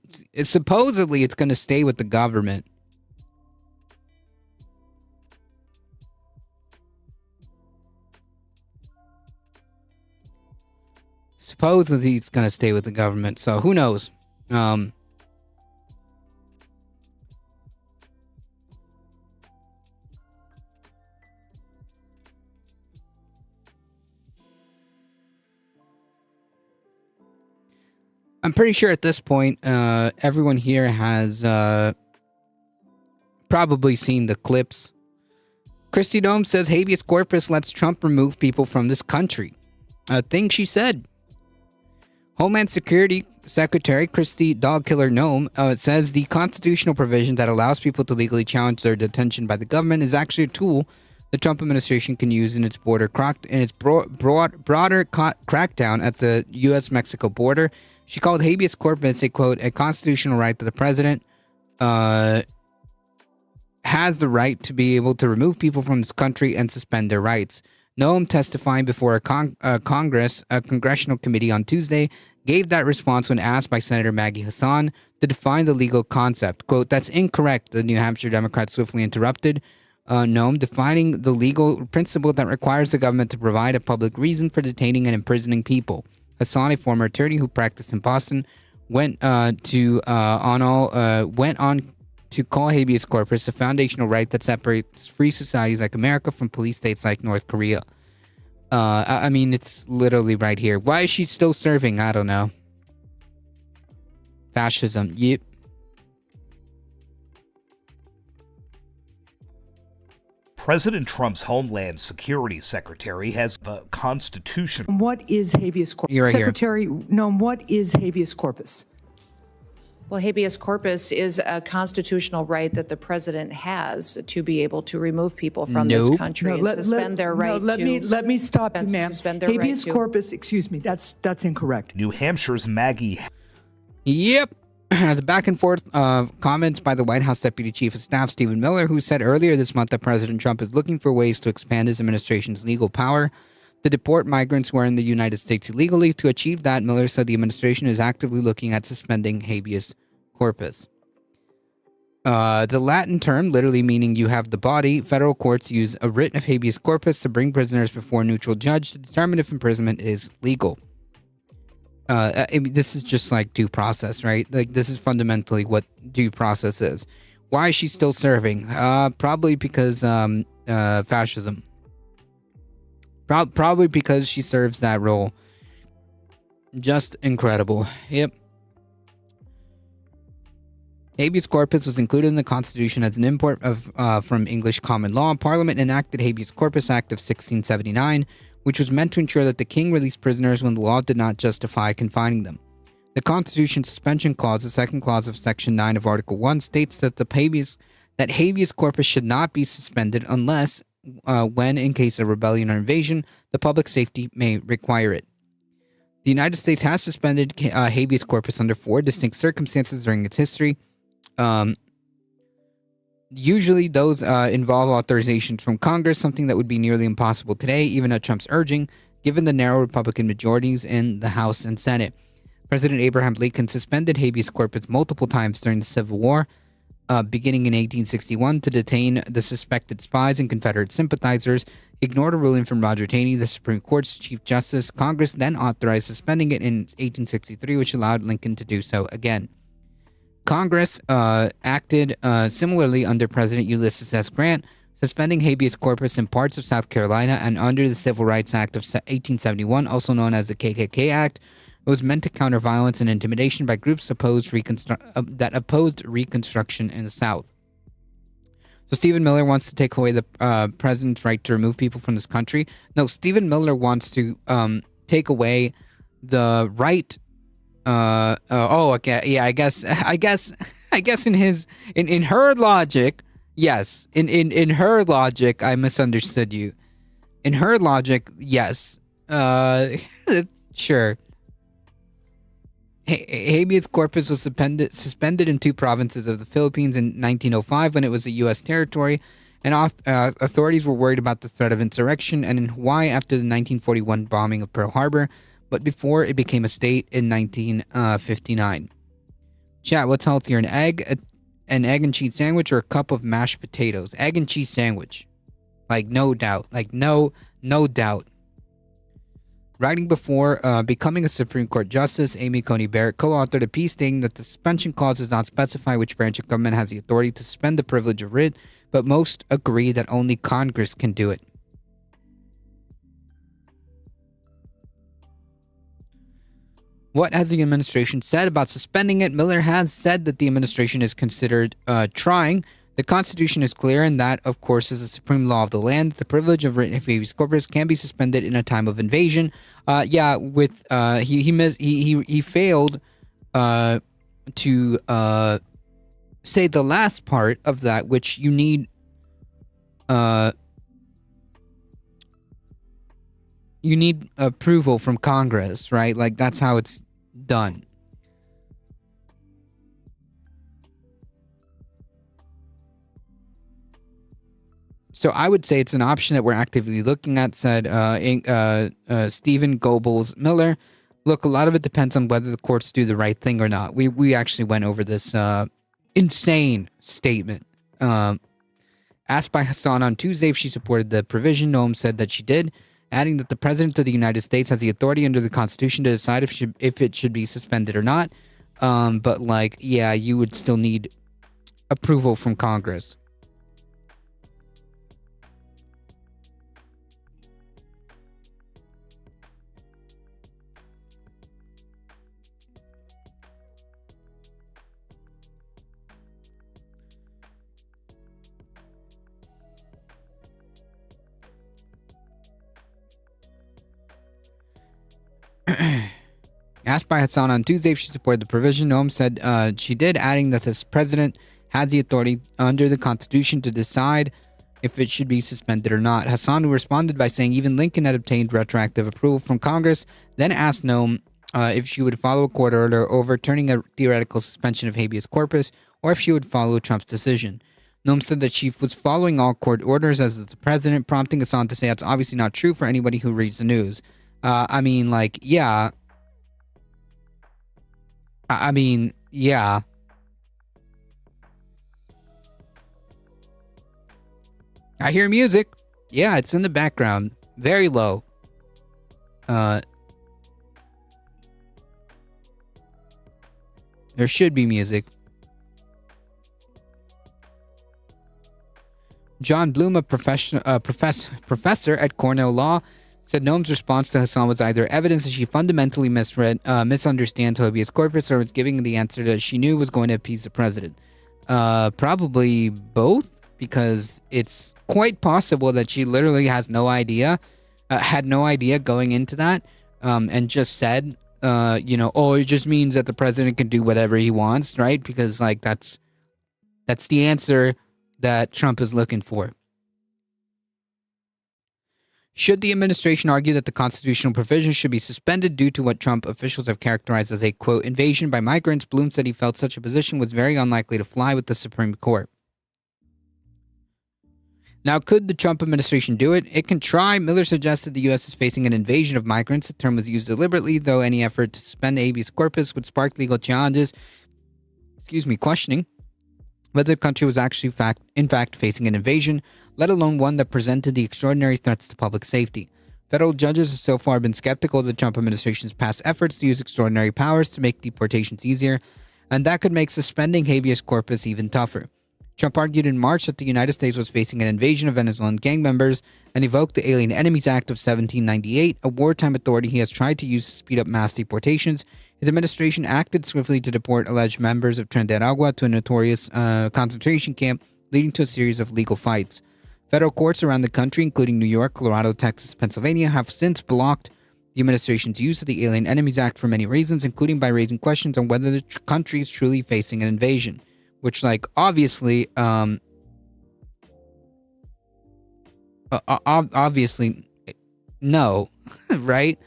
supposedly it's going to stay with the government. Supposedly it's going to stay with the government, so who knows? I'm pretty sure at this point, everyone here has probably seen the clips. Christy Dome says habeas corpus lets Trump remove people from this country. A thing she said. Homeland Security Secretary Christy Dogkiller Nome says the constitutional provision that allows people to legally challenge their detention by the government is actually a tool the Trump administration can use in its broader crackdown at the U.S.-Mexico border. She called habeas corpus a, quote, a constitutional right that the president has the right to be able to remove people from this country and suspend their rights. Noam, testifying before a congressional committee on Tuesday, gave that response when asked by Senator Maggie Hassan to define the legal concept. Quote, that's incorrect, the New Hampshire Democrat swiftly interrupted. Noam, defining the legal principle that requires the government to provide a public reason for detaining and imprisoning people. Hassan, a former attorney who practiced in Boston, went on to call habeas corpus a foundational right that separates free societies like America from police states like North Korea. I mean, it's literally right here. Why is she still serving? I don't know. Fascism. Yep. President Trump's Homeland Security Secretary has a constitution. What is habeas corpus? You're right Secretary, no, what is habeas corpus? Well, habeas corpus is a constitutional right that the president has to be able to remove people from this country and suspend their right to. Let me stop you, ma'am. Habeas corpus, excuse me, that's incorrect. New Hampshire's Maggie. Yep. The back and forth comments by the White House Deputy Chief of Staff Stephen Miller, who said earlier this month that President Trump is looking for ways to expand his administration's legal power to deport migrants who are in the United States illegally. To achieve that, Miller said the administration is actively looking at suspending habeas corpus. The Latin term literally meaning you have the body, federal courts use a writ of habeas corpus to bring prisoners before a neutral judge to determine if imprisonment is legal. I mean, this is just like due process, right? Like, this is fundamentally what due process is. Why is she still serving? Probably because fascism. Probably because she serves that role. Just incredible. Yep. Habeas corpus was included in the Constitution as an import of from English common law. Parliament enacted Habeas Corpus Act of 1679, which was meant to ensure that the king released prisoners when the law did not justify confining them. The Constitution suspension clause, the second clause of Section 9 of Article 1, states that habeas corpus should not be suspended unless, when, in case of rebellion or invasion, the public safety may require it. The United States has suspended habeas corpus under 4 distinct circumstances during its history. Usually those involve authorizations from Congress, something that would be nearly impossible today, even at Trump's urging, given the narrow Republican majorities in the House and Senate. President Abraham Lincoln suspended habeas corpus multiple times during the Civil War, beginning in 1861 to detain the suspected spies and Confederate sympathizers, ignored a ruling from Roger Taney, the Supreme Court's Chief Justice. Congress then authorized suspending it in 1863, which allowed Lincoln to do so again. Congress acted similarly under President Ulysses S. Grant, suspending habeas corpus in parts of South Carolina, and under the Civil Rights Act of 1871, also known as the KKK Act. It was meant to counter violence and intimidation by groups that opposed Reconstruction in the South. So Stephen Miller wants to take away the president's right to remove people from this country. No, Stephen Miller wants to take away the right. Okay, yeah. I guess in her logic, yes. In her logic, I misunderstood you. In her logic, yes. Sure. Habeas corpus was suspended in 2 provinces of the Philippines in 1905 when it was a U.S. territory, and authorities were worried about the threat of insurrection, and in Hawaii after the 1941 bombing of Pearl Harbor, but before it became a state in 1959. Chat, what's healthier, an egg and cheese sandwich, or a cup of mashed potatoes? Egg and cheese sandwich. Like, no doubt. Like, no doubt. Writing before becoming a Supreme Court Justice, Amy Coney Barrett co-authored a piece stating that the suspension clause does not specify which branch of government has the authority to suspend the privilege of writ, but most agree that only Congress can do it. What has the administration said about suspending it? Miller has said that the administration is considered trying. The Constitution is clear, and that, of course, is the supreme law of the land. The privilege of writ habeas corpus can be suspended in a time of invasion. He failed to say the last part of that, which you need approval from Congress, right? Like, that's how it's done. So I would say it's an option that we're actively looking at, said Stephen Goebbels Miller. Look, a lot of it depends on whether the courts do the right thing or not. We actually went over this insane statement. Asked by Hassan on Tuesday if she supported the provision, Noam said that she did, adding that the President of the United States has the authority under the Constitution to decide if it should be suspended or not. But, like, yeah, you would still need approval from Congress. Asked by Hassan on Tuesday if she supported the provision, Noam said she did, adding that the president has the authority under the Constitution to decide if it should be suspended or not. Hassan responded by saying even Lincoln had obtained retroactive approval from Congress, then asked Noam if she would follow a court order overturning a theoretical suspension of habeas corpus, or if she would follow Trump's decision. Noam said that she was following all court orders as the president, prompting Hassan to say that's obviously not true for anybody who reads the news. I mean, yeah. I hear music. Yeah, it's in the background. Very low. There should be music. John Bloom, a professor at Cornell Law, said Noam's response to Hassan was either evidence that she fundamentally misunderstands habeas corpus, or was giving the answer that she knew was going to appease the president. Probably both, because it's quite possible that she literally has no idea, had no idea going into that, and just said, oh, it just means that the president can do whatever he wants, right? Because like that's the answer that Trump is looking for. Should the administration argue that the constitutional provisions should be suspended due to what Trump officials have characterized as a, quote, invasion by migrants, Bloom said he felt such a position was very unlikely to fly with the Supreme Court. Now, could the Trump administration do it? It can try. Miller suggested the U.S. is facing an invasion of migrants. The term was used deliberately, though any effort to suspend habeas corpus would spark legal challenges, questioning whether the country was actually in fact facing an invasion, let alone one that presented the extraordinary threats to public safety. Federal judges have so far been skeptical of the Trump administration's past efforts to use extraordinary powers to make deportations easier, and that could make suspending habeas corpus even tougher. Trump argued in March that the United States was facing an invasion of Venezuelan gang members and evoked the Alien Enemies Act of 1798, a wartime authority he has tried to use to speed up mass deportations. His administration acted swiftly to deport alleged members of Tren de Aragua to a notorious concentration camp, leading to a series of legal fights. Federal courts around the country, including New York, Colorado, Texas, Pennsylvania, have since blocked the administration's use of the Alien Enemies Act for many reasons, including by raising questions on whether the country is truly facing an invasion. Which, like, obviously, no, right?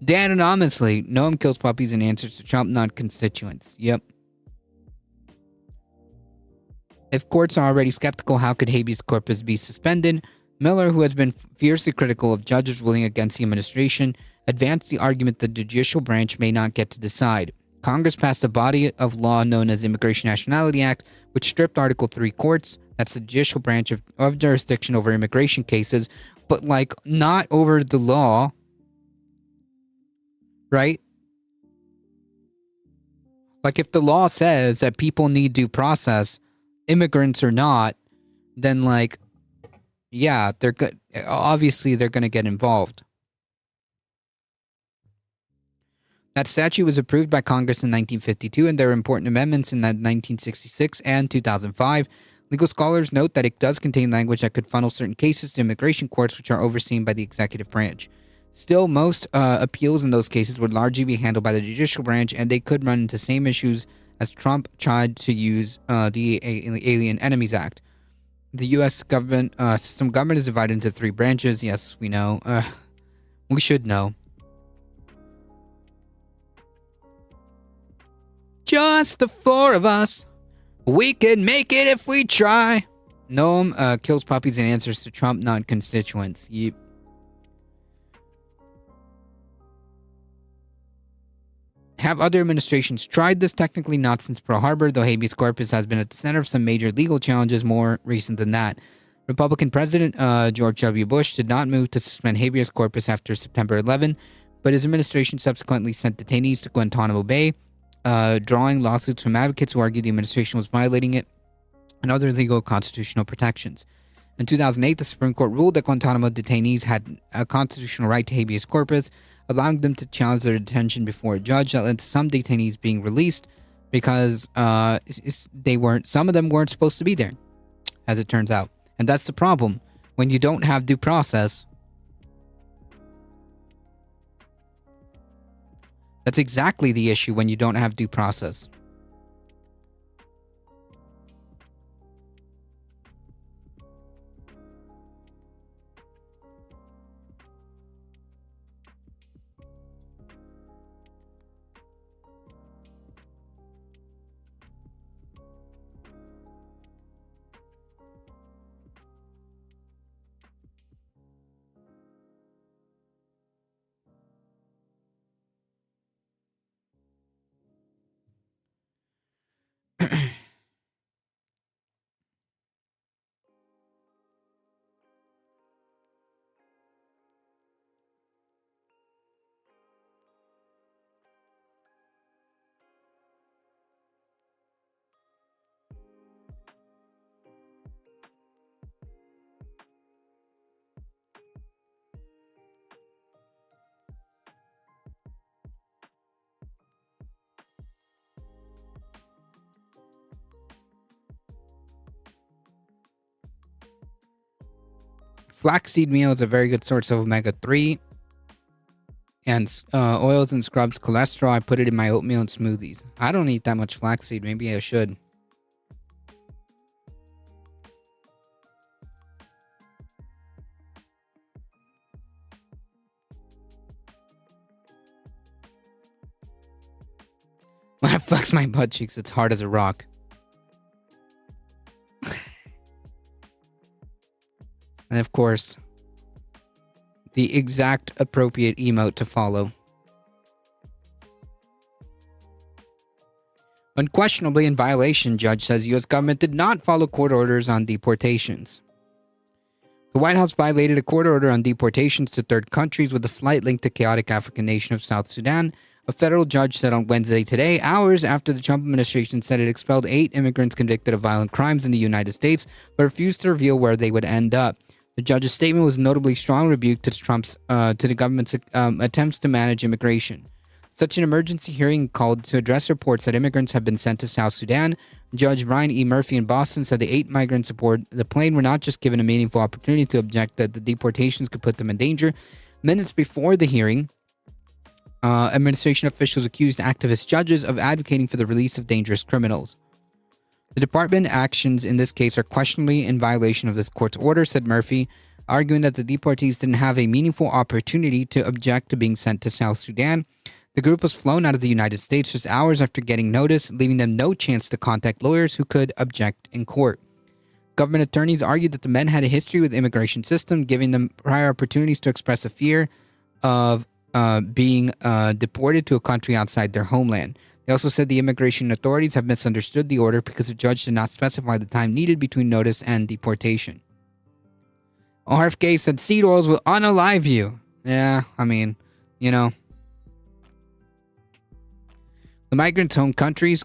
Dan anonymously, Noam kills puppies in answers to Trump non-constituents. Yep. If courts are already skeptical, how could habeas corpus be suspended? Miller, who has been fiercely critical of judges ruling against the administration, advanced the argument that the judicial branch may not get to decide. Congress passed a body of law known as Immigration Nationality Act, which stripped Article 3 courts, that's the judicial branch of jurisdiction over immigration cases, but like not over the law, right? Like if the law says that people need due process, immigrants or not, then like, yeah, obviously they're going to get involved. That statute was approved by Congress in 1952, and there are important amendments in 1966 and 2005. Legal scholars note that it does contain language that could funnel certain cases to immigration courts, which are overseen by the executive branch. Still, most appeals in those cases would largely be handled by the judicial branch, and they could run into same issues as Trump tried to use the Alien Enemies Act. The U.S. government system government is divided into three branches. Yes, we know. We should know. Just the four of us. We can make it if we try. Noam kills puppies in answers to Trump non-constituents. Yep. Have other administrations tried this? Technically not since Pearl Harbor, though habeas corpus has been at the center of some major legal challenges more recent than that. Republican President George W. Bush did not move to suspend habeas corpus after September 11, but his administration subsequently sent detainees to Guantanamo Bay, drawing lawsuits from advocates who argued the administration was violating it and other legal constitutional protections. In 2008, the Supreme Court ruled that Guantanamo detainees had a constitutional right to habeas corpus, allowing them to challenge their detention before a judge. That led to some detainees being released because some of them weren't supposed to be there, as it turns out. And that's the problem. When you don't have due process, that's exactly the issue when you don't have due process. Flaxseed meal is a very good source of omega-3. And oils and scrubs cholesterol. I put it in my oatmeal and smoothies. I don't eat that much flaxseed. Maybe I should. When I flex my butt cheeks, it's hard as a rock. And of course, the exact appropriate emote to follow. Unquestionably in violation, judge says U.S. government did not follow court orders on deportations. The White House violated a court order on deportations to third countries with a flight linked to chaotic African nation of South Sudan. A federal judge said on Wednesday today, hours after the Trump administration said it expelled 8 immigrants convicted of violent crimes in the United States, but refused to reveal where they would end up. The judge's statement was a notably strong rebuke to the government's attempts to manage immigration. Such an emergency hearing called to address reports that immigrants have been sent to South Sudan. Judge Brian E. Murphy in Boston said the 8 migrants aboard the plane were not just given a meaningful opportunity to object that the deportations could put them in danger. Minutes before the hearing, administration officials accused activist judges of advocating for the release of dangerous criminals. The department actions in this case are questionably in violation of this court's order, said Murphy, arguing that the deportees didn't have a meaningful opportunity to object to being sent to South Sudan. The group was flown out of the United States just hours after getting notice, leaving them no chance to contact lawyers who could object in court. Government attorneys argued that the men had a history with the immigration system, giving them prior opportunities to express a fear of being deported to a country outside their homeland. They also said the immigration authorities have misunderstood the order because the judge did not specify the time needed between notice and deportation. RFK said seed oils will unalive you. Yeah, I mean, you know. The migrants' home countries,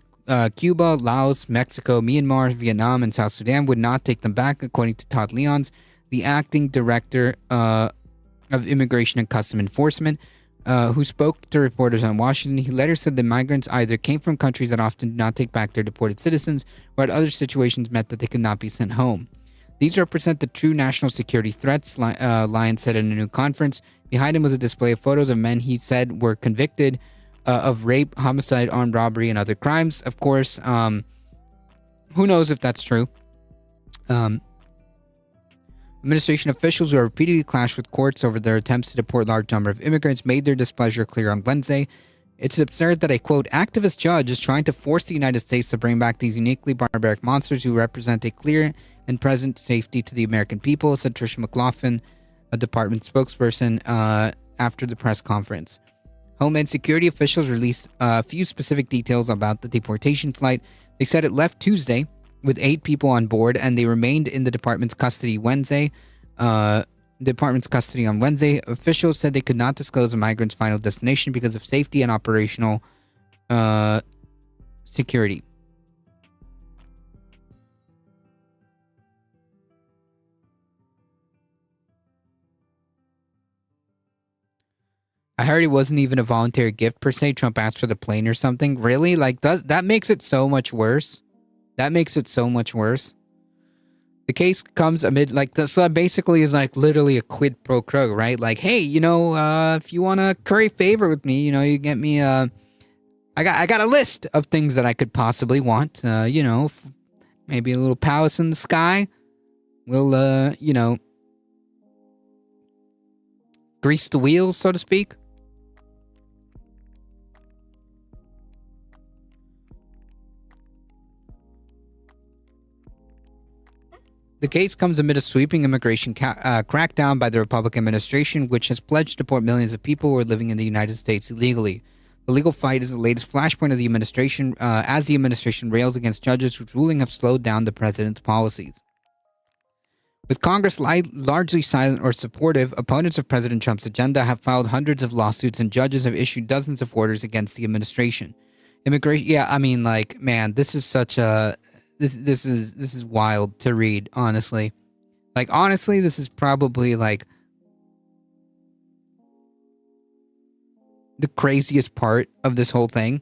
Cuba, Laos, Mexico, Myanmar, Vietnam, and South Sudan would not take them back, according to Todd Leons, the acting director of Immigration and Custom Enforcement, who spoke to reporters on Washington. He later said the migrants either came from countries that often did not take back their deported citizens, or at other situations meant that they could not be sent home. These represent the true national security threats, Lyons said in a new conference. Behind him was a display of photos of men he said were convicted of rape, homicide, armed robbery, and other crimes. Of course, who knows if that's true. Administration officials who have repeatedly clashed with courts over their attempts to deport large number of immigrants made their displeasure clear on Wednesday. It's absurd that a, quote, activist judge is trying to force the United States to bring back these uniquely barbaric monsters who represent a clear and present safety to the American people, said Tricia McLaughlin, a department spokesperson, after the press conference. Homeland Security officials released a few specific details about the deportation flight. They said it left Tuesday with 8 people on board, and they remained in the department's custody Wednesday. On Wednesday, officials said they could not disclose the migrants' final destination because of safety and operational security. I heard it wasn't even a voluntary gift per se. Trump asked for the plane or something. Really? Like, that makes it so much worse. That makes it so much worse. The case comes amid, like, so that basically is like literally a quid pro quo, right? Like, hey, you know, if you want to curry favor with me, you know, you get me, I got a list of things that I could possibly want. You know, maybe a little palace in the sky. We'll, you know, grease the wheels, so to speak. The case comes amid a sweeping immigration crackdown by the Republican administration, which has pledged to deport millions of people who are living in the United States illegally. The legal fight is the latest flashpoint of the administration, as the administration rails against judges whose ruling have slowed down the president's policies. With Congress largely silent or supportive, opponents of President Trump's agenda have filed hundreds of lawsuits, and judges have issued dozens of orders against the administration. Immigration, yeah, I mean, like, man, this is such a... This is wild to read, honestly. Like, honestly, this is probably, like, the craziest part of this whole thing.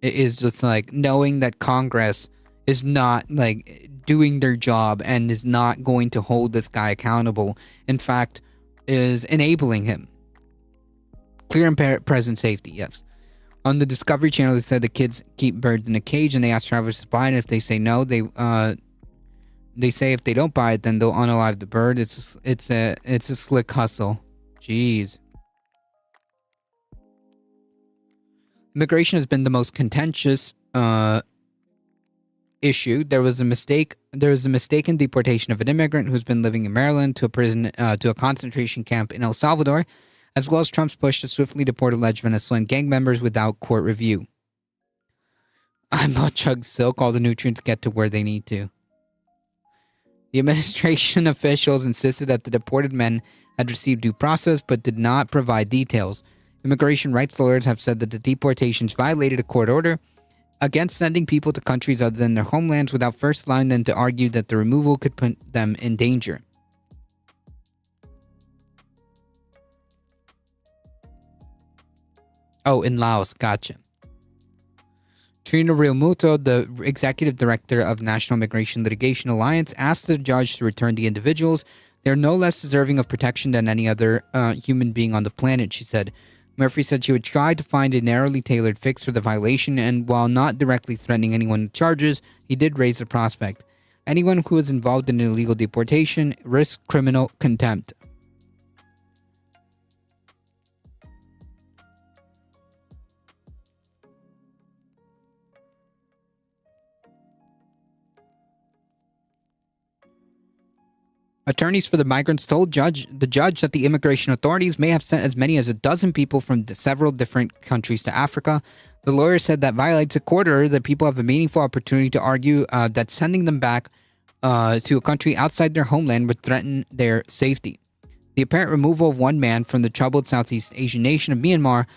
It is just, like, knowing that Congress is not like doing their job and is not going to hold this guy accountable. In fact, is enabling him. Clear and present safety, yes. On the Discovery Channel, they said the kids keep birds in a cage, and they ask travelers to buy it. If they say no, they say if they don't buy it, then they'll unalive the bird. It's a slick hustle. Jeez. Immigration has been the most contentious issue. There was a mistaken deportation of an immigrant who's been living in Maryland to a concentration camp in El Salvador, as well as Trump's push to swiftly deport alleged Venezuelan gang members without court review. I'm about chug silk. All the nutrients get to where they need to. The administration officials insisted that the deported men had received due process but did not provide details. Immigration rights lawyers have said that the deportations violated a court order against sending people to countries other than their homelands without first allowing them to argue that the removal could put them in danger. Oh, in Laos, gotcha. Trina Realmuto, the executive director of National Immigration Litigation Alliance, asked the judge to return the individuals. They're no less deserving of protection than any other human being on the planet, she said. Murphy said she would try to find a narrowly tailored fix for the violation, and while not directly threatening anyone with charges, he did raise the prospect. Anyone who is involved in an illegal deportation risks criminal contempt. Attorneys for the migrants told the judge that the immigration authorities may have sent as many as a dozen people from several different countries to Africa. The lawyer said that violates a court order that people have a meaningful opportunity to argue that sending them back to a country outside their homeland would threaten their safety. The apparent removal of one man from the troubled Southeast Asian nation of Myanmar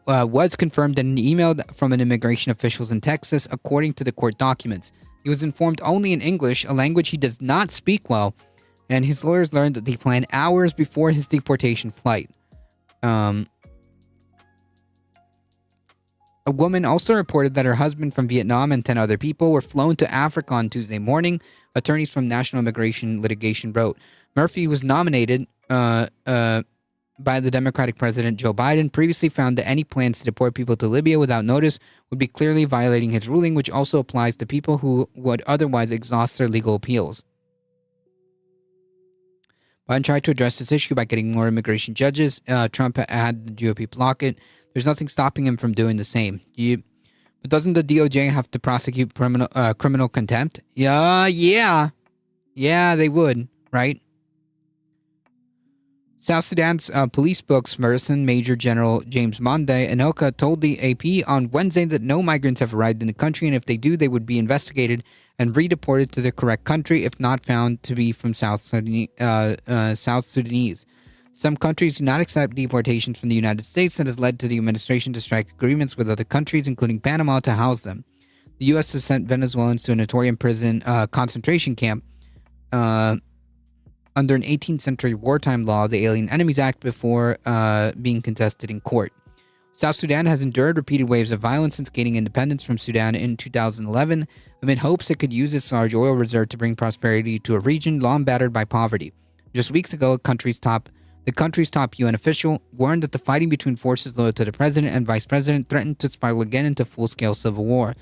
was confirmed in an email from an immigration officials in Texas, according to the court documents. He was informed only in English, a language he does not speak well, and his lawyers learned that they planned hours before his deportation flight. A woman also reported that her husband from Vietnam and 10 other people were flown to Africa on Tuesday morning. Attorneys from National Immigration Litigation wrote, Murphy was nominated by the Democratic President Joe Biden, previously found that any plans to deport people to Libya without notice would be clearly violating his ruling, which also applies to people who would otherwise exhaust their legal appeals. Biden tried to address this issue by getting more immigration judges. Trump had the GOP block it. There's nothing stopping him from doing the same. But doesn't the DOJ have to prosecute criminal contempt? Yeah, they would, right? South Sudan's police spokesperson, Major General James Monday Anoka, told the AP on Wednesday that no migrants have arrived in the country, and if they do, they would be investigated and redeported to the correct country if not found to be from South Sudanese. Some countries do not accept deportations from the United States. That has led to the administration to strike agreements with other countries, including Panama, to house them. The U.S. has sent Venezuelans to a notorious prison concentration camp under an 18th century wartime law, the Alien Enemies Act, before being contested in court. South Sudan has endured repeated waves of violence since gaining independence from Sudan in 2011, amid hopes it could use its large oil reserve to bring prosperity to a region long battered by poverty. Just weeks ago, the country's top UN official warned that the fighting between forces loyal to the president and vice president threatened to spiral again into full-scale civil war.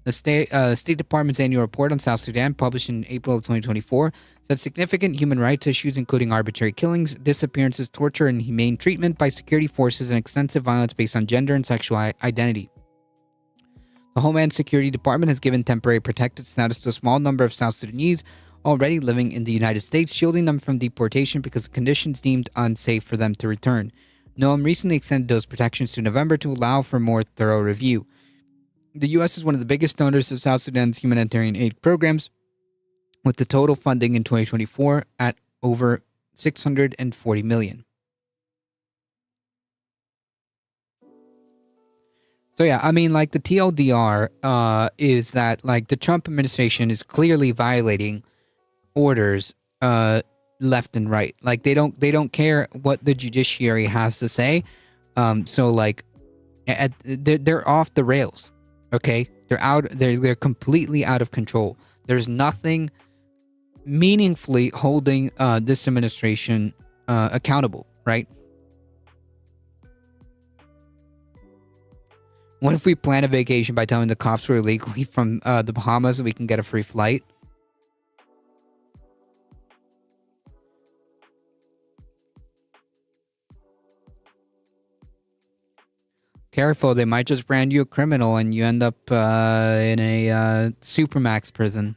The State Department's annual report on South Sudan, published in April of 2024, said significant human rights issues, including arbitrary killings, disappearances, torture, and inhumane treatment by security forces, and extensive violence based on gender and sexual identity. The Homeland Security Department has given temporary protected status to a small number of South Sudanese already living in the United States, shielding them from deportation because of conditions deemed unsafe for them to return. NOAM recently extended those protections to November to allow for more thorough review. The U.S. is one of the biggest donors of South Sudan's humanitarian aid programs, with the total funding in 2024 at over $640 million. So yeah, I mean, like, the TLDR is that, like, the Trump administration is clearly violating orders left and right. Like, they don't care what the judiciary has to say. So like, they're off the rails. Okay, They're completely out of control. There's nothing meaningfully holding this administration accountable, right? What if we plan a vacation by telling the cops we're illegally from the Bahamas and we can get a free flight? Careful, they might just brand you a criminal and you end up in a Supermax prison.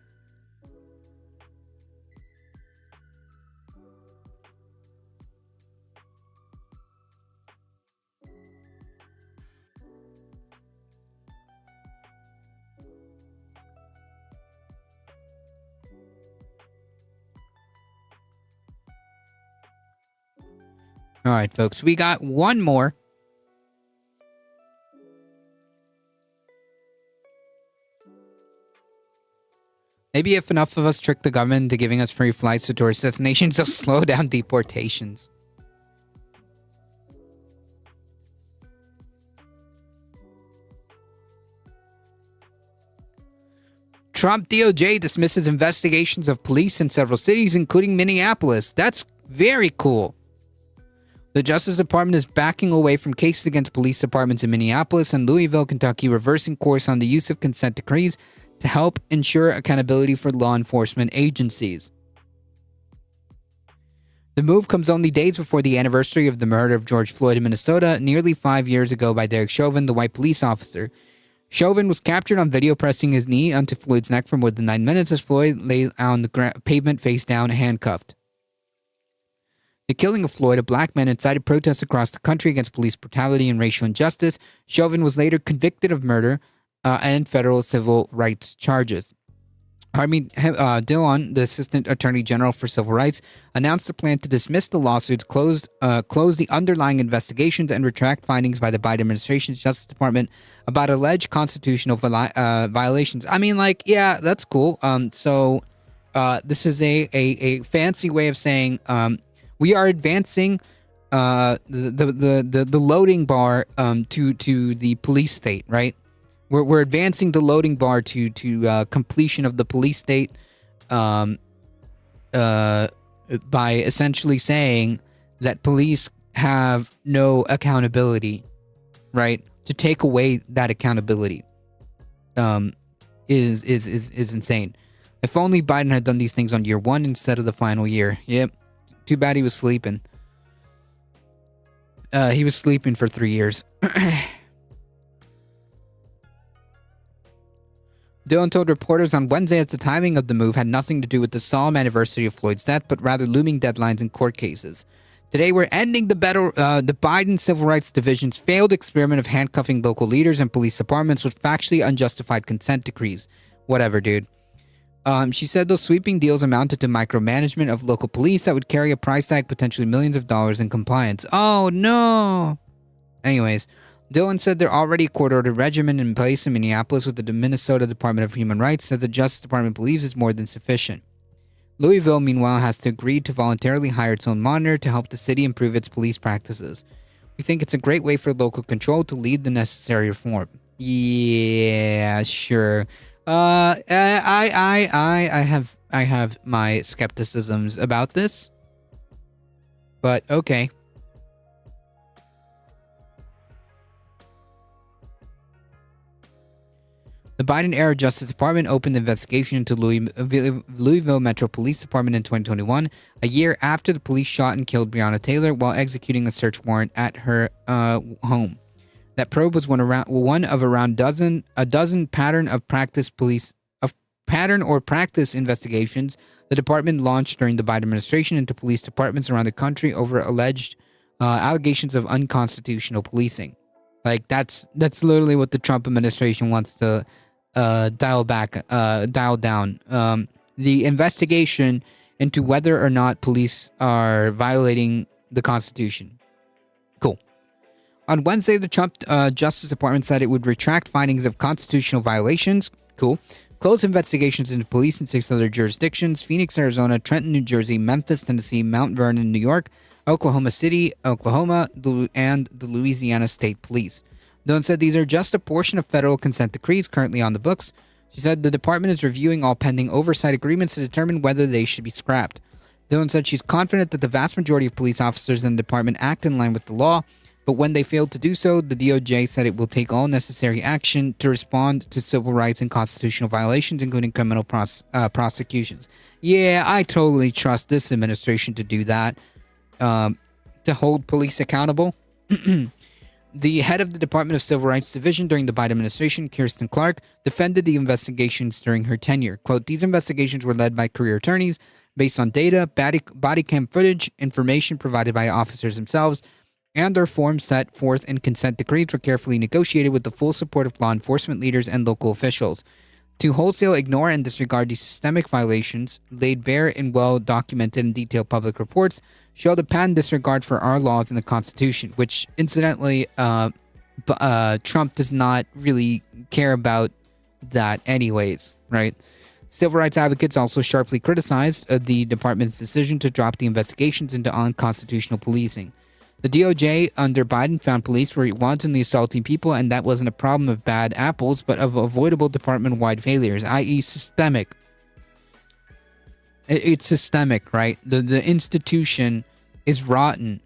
All right, folks, we got one more. Maybe if enough of us trick the government into giving us free flights to tourist destinations, they'll slow down deportations. Trump DOJ dismisses investigations of police in several cities, including Minneapolis. That's very cool. The Justice Department is backing away from cases against police departments in Minneapolis and Louisville, Kentucky, reversing course on the use of consent decrees to help ensure accountability for law enforcement agencies. The move comes only days before the anniversary of the murder of George Floyd in Minnesota nearly 5 years ago by Derek Chauvin, the white police officer. Chauvin was captured on video pressing his knee onto Floyd's neck for more than 9 minutes as Floyd lay on the pavement face down, handcuffed. The killing of Floyd, a black man, incited protests across the country against police brutality and racial injustice. Chauvin was later convicted of murder and federal civil rights charges. Harmeet Dillon, the Assistant Attorney General for Civil Rights, announced a plan to dismiss the lawsuits, close the underlying investigations, and retract findings by the Biden administration's Justice Department about alleged constitutional violations. I mean, like, yeah, that's cool. So this is a fancy way of saying we are advancing the loading bar to the police state, right? We're advancing the loading bar to completion of the police state by essentially saying that police have no accountability, right? To take away that accountability is insane. If only Biden had done these things on year one instead of the final year. Yep. Too bad he was sleeping. He was sleeping for 3 years. Dillon told reporters on Wednesday that the timing of the move had nothing to do with the solemn anniversary of Floyd's death, but rather looming deadlines in court cases. Today, we're ending the Biden Civil Rights Division's failed experiment of handcuffing local leaders and police departments with factually unjustified consent decrees. Whatever, dude. She said those sweeping deals amounted to micromanagement of local police that would carry a price tag potentially millions of dollars in compliance. Oh, no! Anyways, Dillon said there already a court-ordered regimen in place in Minneapolis with the Minnesota Department of Human Rights that the Justice Department believes is more than sufficient. Louisville, meanwhile, has to agree to voluntarily hire its own monitor to help the city improve its police practices. We think it's a great way for local control to lead the necessary reform. Yeah, sure. I have my skepticisms about this, but okay. The Biden-era Justice Department opened an investigation into Louisville Metro Police Department in 2021, a year after the police shot and killed Breonna Taylor while executing a search warrant at her home. That probe was one of around a dozen pattern or practice investigations the department launched during the Biden administration into police departments around the country over alleged allegations of unconstitutional policing. Like that's literally what the Trump administration wants to dial down. The investigation into whether or not police are violating the Constitution. Cool. On Wednesday, the Trump Justice Department said it would retract findings of constitutional violations. Cool. Close investigations into police in 6 other jurisdictions: Phoenix, Arizona; Trenton, New Jersey; Memphis, Tennessee; Mount Vernon, New York; Oklahoma City, Oklahoma; and the Louisiana State Police. Dillon said these are just a portion of federal consent decrees currently on the books. She said the department is reviewing all pending oversight agreements to determine whether they should be scrapped. Dillon said she's confident that the vast majority of police officers in the department act in line with the law, but when they fail to do so, the DOJ said it will take all necessary action to respond to civil rights and constitutional violations, including criminal prosecutions. Yeah, I totally trust this administration to do that, to hold police accountable. The head of the Department of Civil Rights Division during the Biden administration, Kirsten Clark, defended the investigations during her tenure. Quote, these investigations were led by career attorneys based on data, body cam footage, information provided by officers themselves, and their forms set forth in consent decrees were carefully negotiated with the full support of law enforcement leaders and local officials. To wholesale ignore and disregard these systemic violations, laid bare in well-documented and detailed public reports, show the patent disregard for our laws and the Constitution, which, incidentally, Trump does not really care about that anyways, right? Civil rights advocates also sharply criticized the department's decision to drop the investigations into unconstitutional policing. The DOJ under Biden found police were wantonly assaulting people, and that wasn't a problem of bad apples, but of avoidable department-wide failures, i.e. systemic. It's systemic, right? The institution is rotten.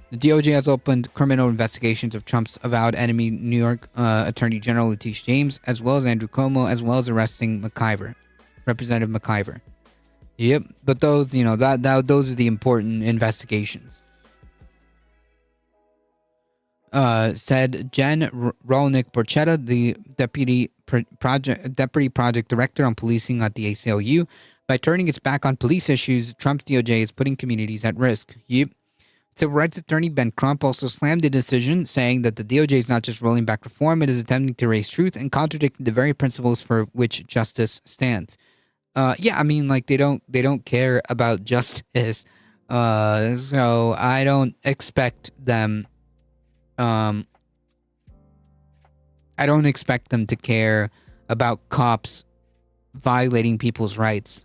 The DOJ has opened criminal investigations of Trump's avowed enemy, New York Attorney General Letitia James, as well as Andrew Cuomo, as well as arresting Representative McIver. Yep, but those, those are the important investigations. Said Jen Rolnick Borchetta, the deputy project director on policing at the ACLU. By turning its back on police issues, Trump's DOJ is putting communities at risk. Yep. Civil rights attorney Ben Crump also slammed the decision, saying that the DOJ is not just rolling back reform, it is attempting to erase truth and contradicting the very principles for which justice stands. Yeah, I mean, like they don't care about justice. So I don't expect them. I don't expect them to care about cops violating people's rights.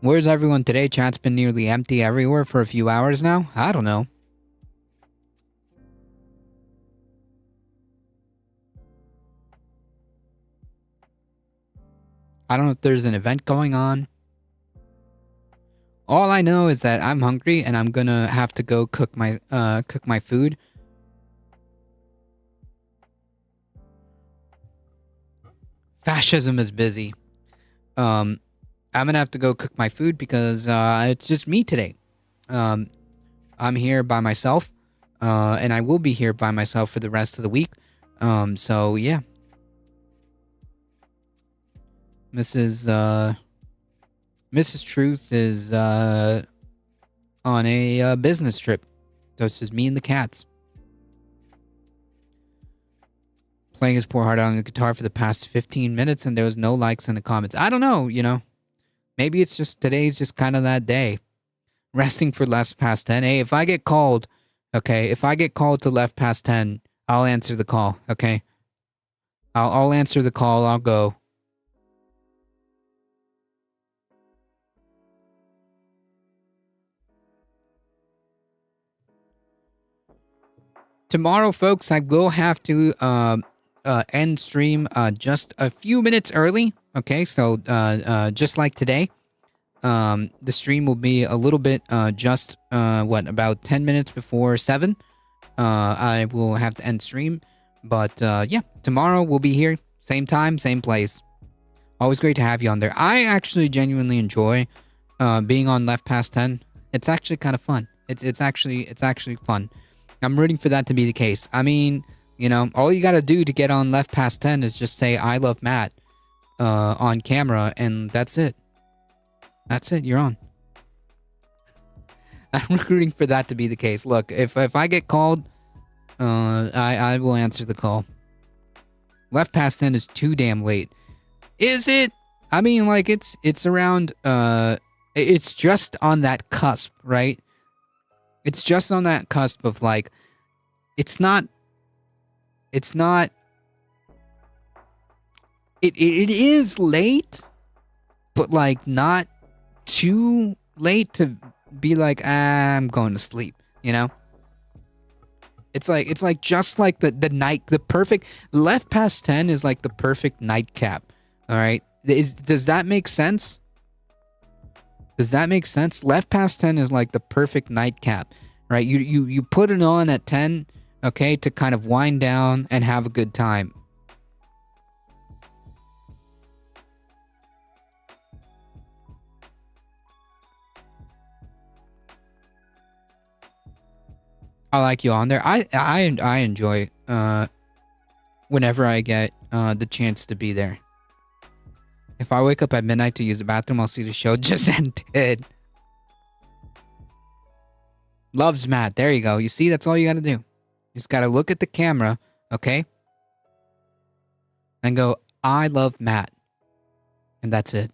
Where's everyone today? Chat's been nearly empty everywhere for a few hours now. I don't know. I don't know if there's an event going on. All I know is that I'm hungry and I'm gonna have to go cook my food. Fascism is busy. I'm gonna have to go cook my food because it's just me today. I'm here by myself, and I will be here by myself for the rest of the week. So yeah, Mrs. Truth is on a business trip, so it's just me and the cats. Playing his poor heart out on the guitar for the past 15 minutes, and there was no likes in the comments. I don't know, Maybe it's just today's just kind of that day. Resting for left past 10. Hey, if I get called, okay, to left past 10, I'll answer the call, okay? I'll answer the call, I'll go. Tomorrow, folks, I will have to end stream just a few minutes early. Okay, so just like today, the stream will be a little bit about 10 minutes before 7. I will have to end stream, but yeah, tomorrow we'll be here, same time, same place. Always great to have you on there. I actually genuinely enjoy being on Left Past 10. It's actually kind of fun. It's actually fun. I'm rooting for that to be the case. I mean, all you gotta do to get on Left Past 10 is just say I love Matt on camera, and that's it. You're on. I'm rooting for that to be the case. Look, if I get called, I will answer the call. Left past 10 is too damn late. Is it? I mean, like, it's around, it's just on that cusp, right? It's just on that cusp of, like, it is late, but, like, not too late to be like, I'm going to sleep, you know? It's like just like the night, the perfect, left past 10 is like the perfect nightcap, all right? Does that make sense? Does that make sense? Left past 10 is like the perfect nightcap, right? You put it on at 10, okay, to kind of wind down and have a good time. I like you on there. I enjoy whenever I get the chance to be there. If I wake up at midnight to use the bathroom, I'll see the show just ended. Loves Matt. There you go. You see, that's all you got to do. You just got to look at the camera, okay? And go, I love Matt. And that's it.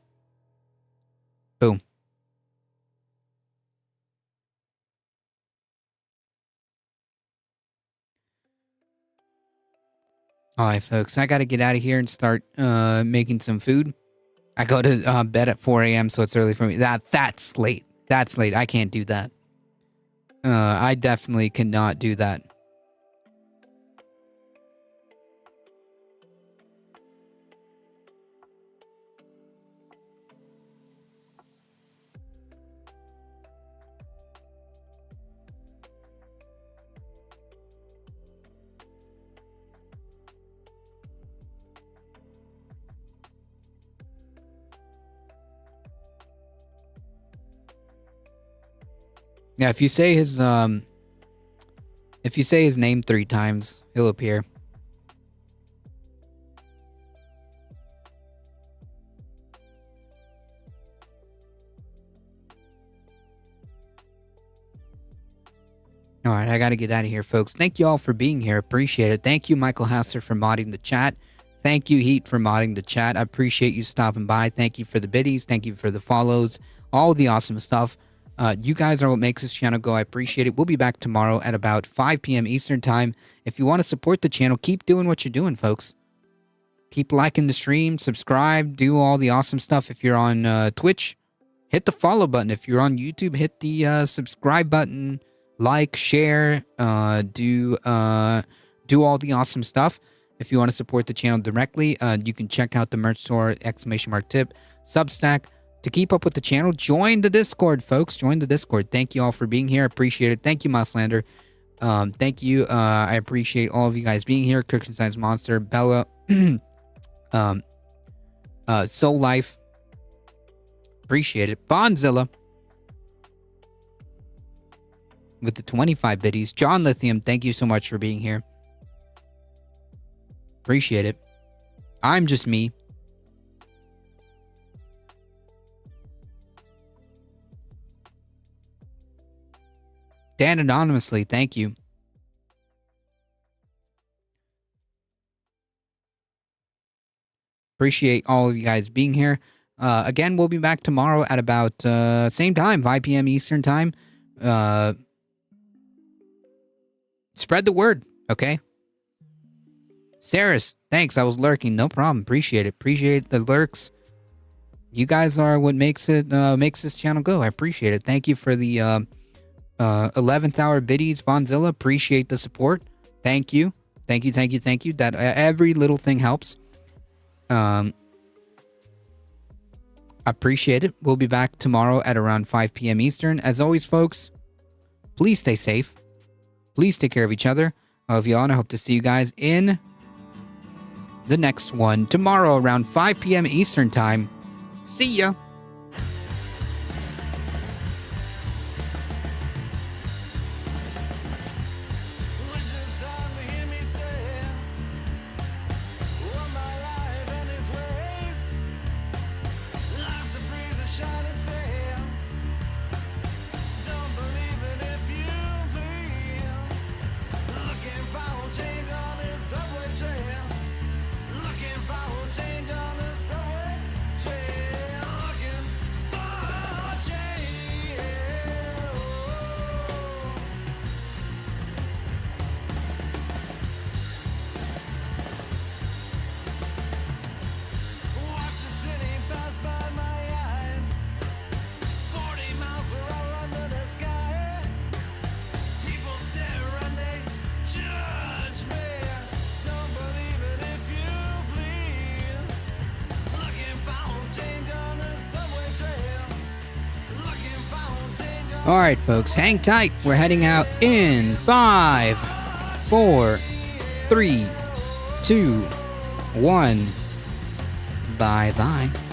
Boom. All right, folks, I got to get out of here and start making some food. I go to bed at 4 a.m., so it's early for me. That's late. That's late. I can't do that. I definitely cannot do that. Yeah, if you say his name 3 times, he'll appear. All right, I got to get out of here, folks. Thank you all for being here. Appreciate it. Thank you, Michael Hasser, for modding the chat. Thank you, Heat, for modding the chat. I appreciate you stopping by. Thank you for the biddies. Thank you for the follows. All the awesome stuff. You guys are what makes this channel go. I appreciate it. We'll be back tomorrow at about 5 p.m. Eastern time. If you want to support the channel, keep doing what you're doing, folks. Keep liking the stream, subscribe, do all the awesome stuff. If you're on Twitch, hit the follow button. If you're on YouTube, hit the subscribe button, like, share, do all the awesome stuff. If you want to support the channel directly, you can check out the merch store, ! Tip, Substack. To keep up with the channel, join the Discord, folks. Join the Discord. Thank you all for being here. Appreciate it. Thank you, Mouselander. Thank you. I appreciate all of you guys being here. Kirkenstein's Monster, Bella, Soul Life. Appreciate it. Bondzilla with the 25 biddies. John Lithium, thank you so much for being here. Appreciate it. I'm just me. Dan Anonymously, thank you. Appreciate all of you guys being here. Again, we'll be back tomorrow at about same time, 5 p.m. Eastern time. Spread the word, okay? Saris, thanks. I was lurking. No problem. Appreciate it. Appreciate the lurks. You guys are what makes this channel go. I appreciate it. Thank you for the 11th hour biddies, Bonzilla. Appreciate the support. Thank you. Thank you. Thank you. Thank you. That every little thing helps. Appreciate it. We'll be back tomorrow at around 5 p.m. Eastern. As always, folks, please stay safe. Please take care of each other. I love you all, and I hope to see you guys in the next one tomorrow around 5 p.m. Eastern time. See ya. All right, folks, hang tight. We're heading out in 5, 4, 3, 2, 1. Bye-bye.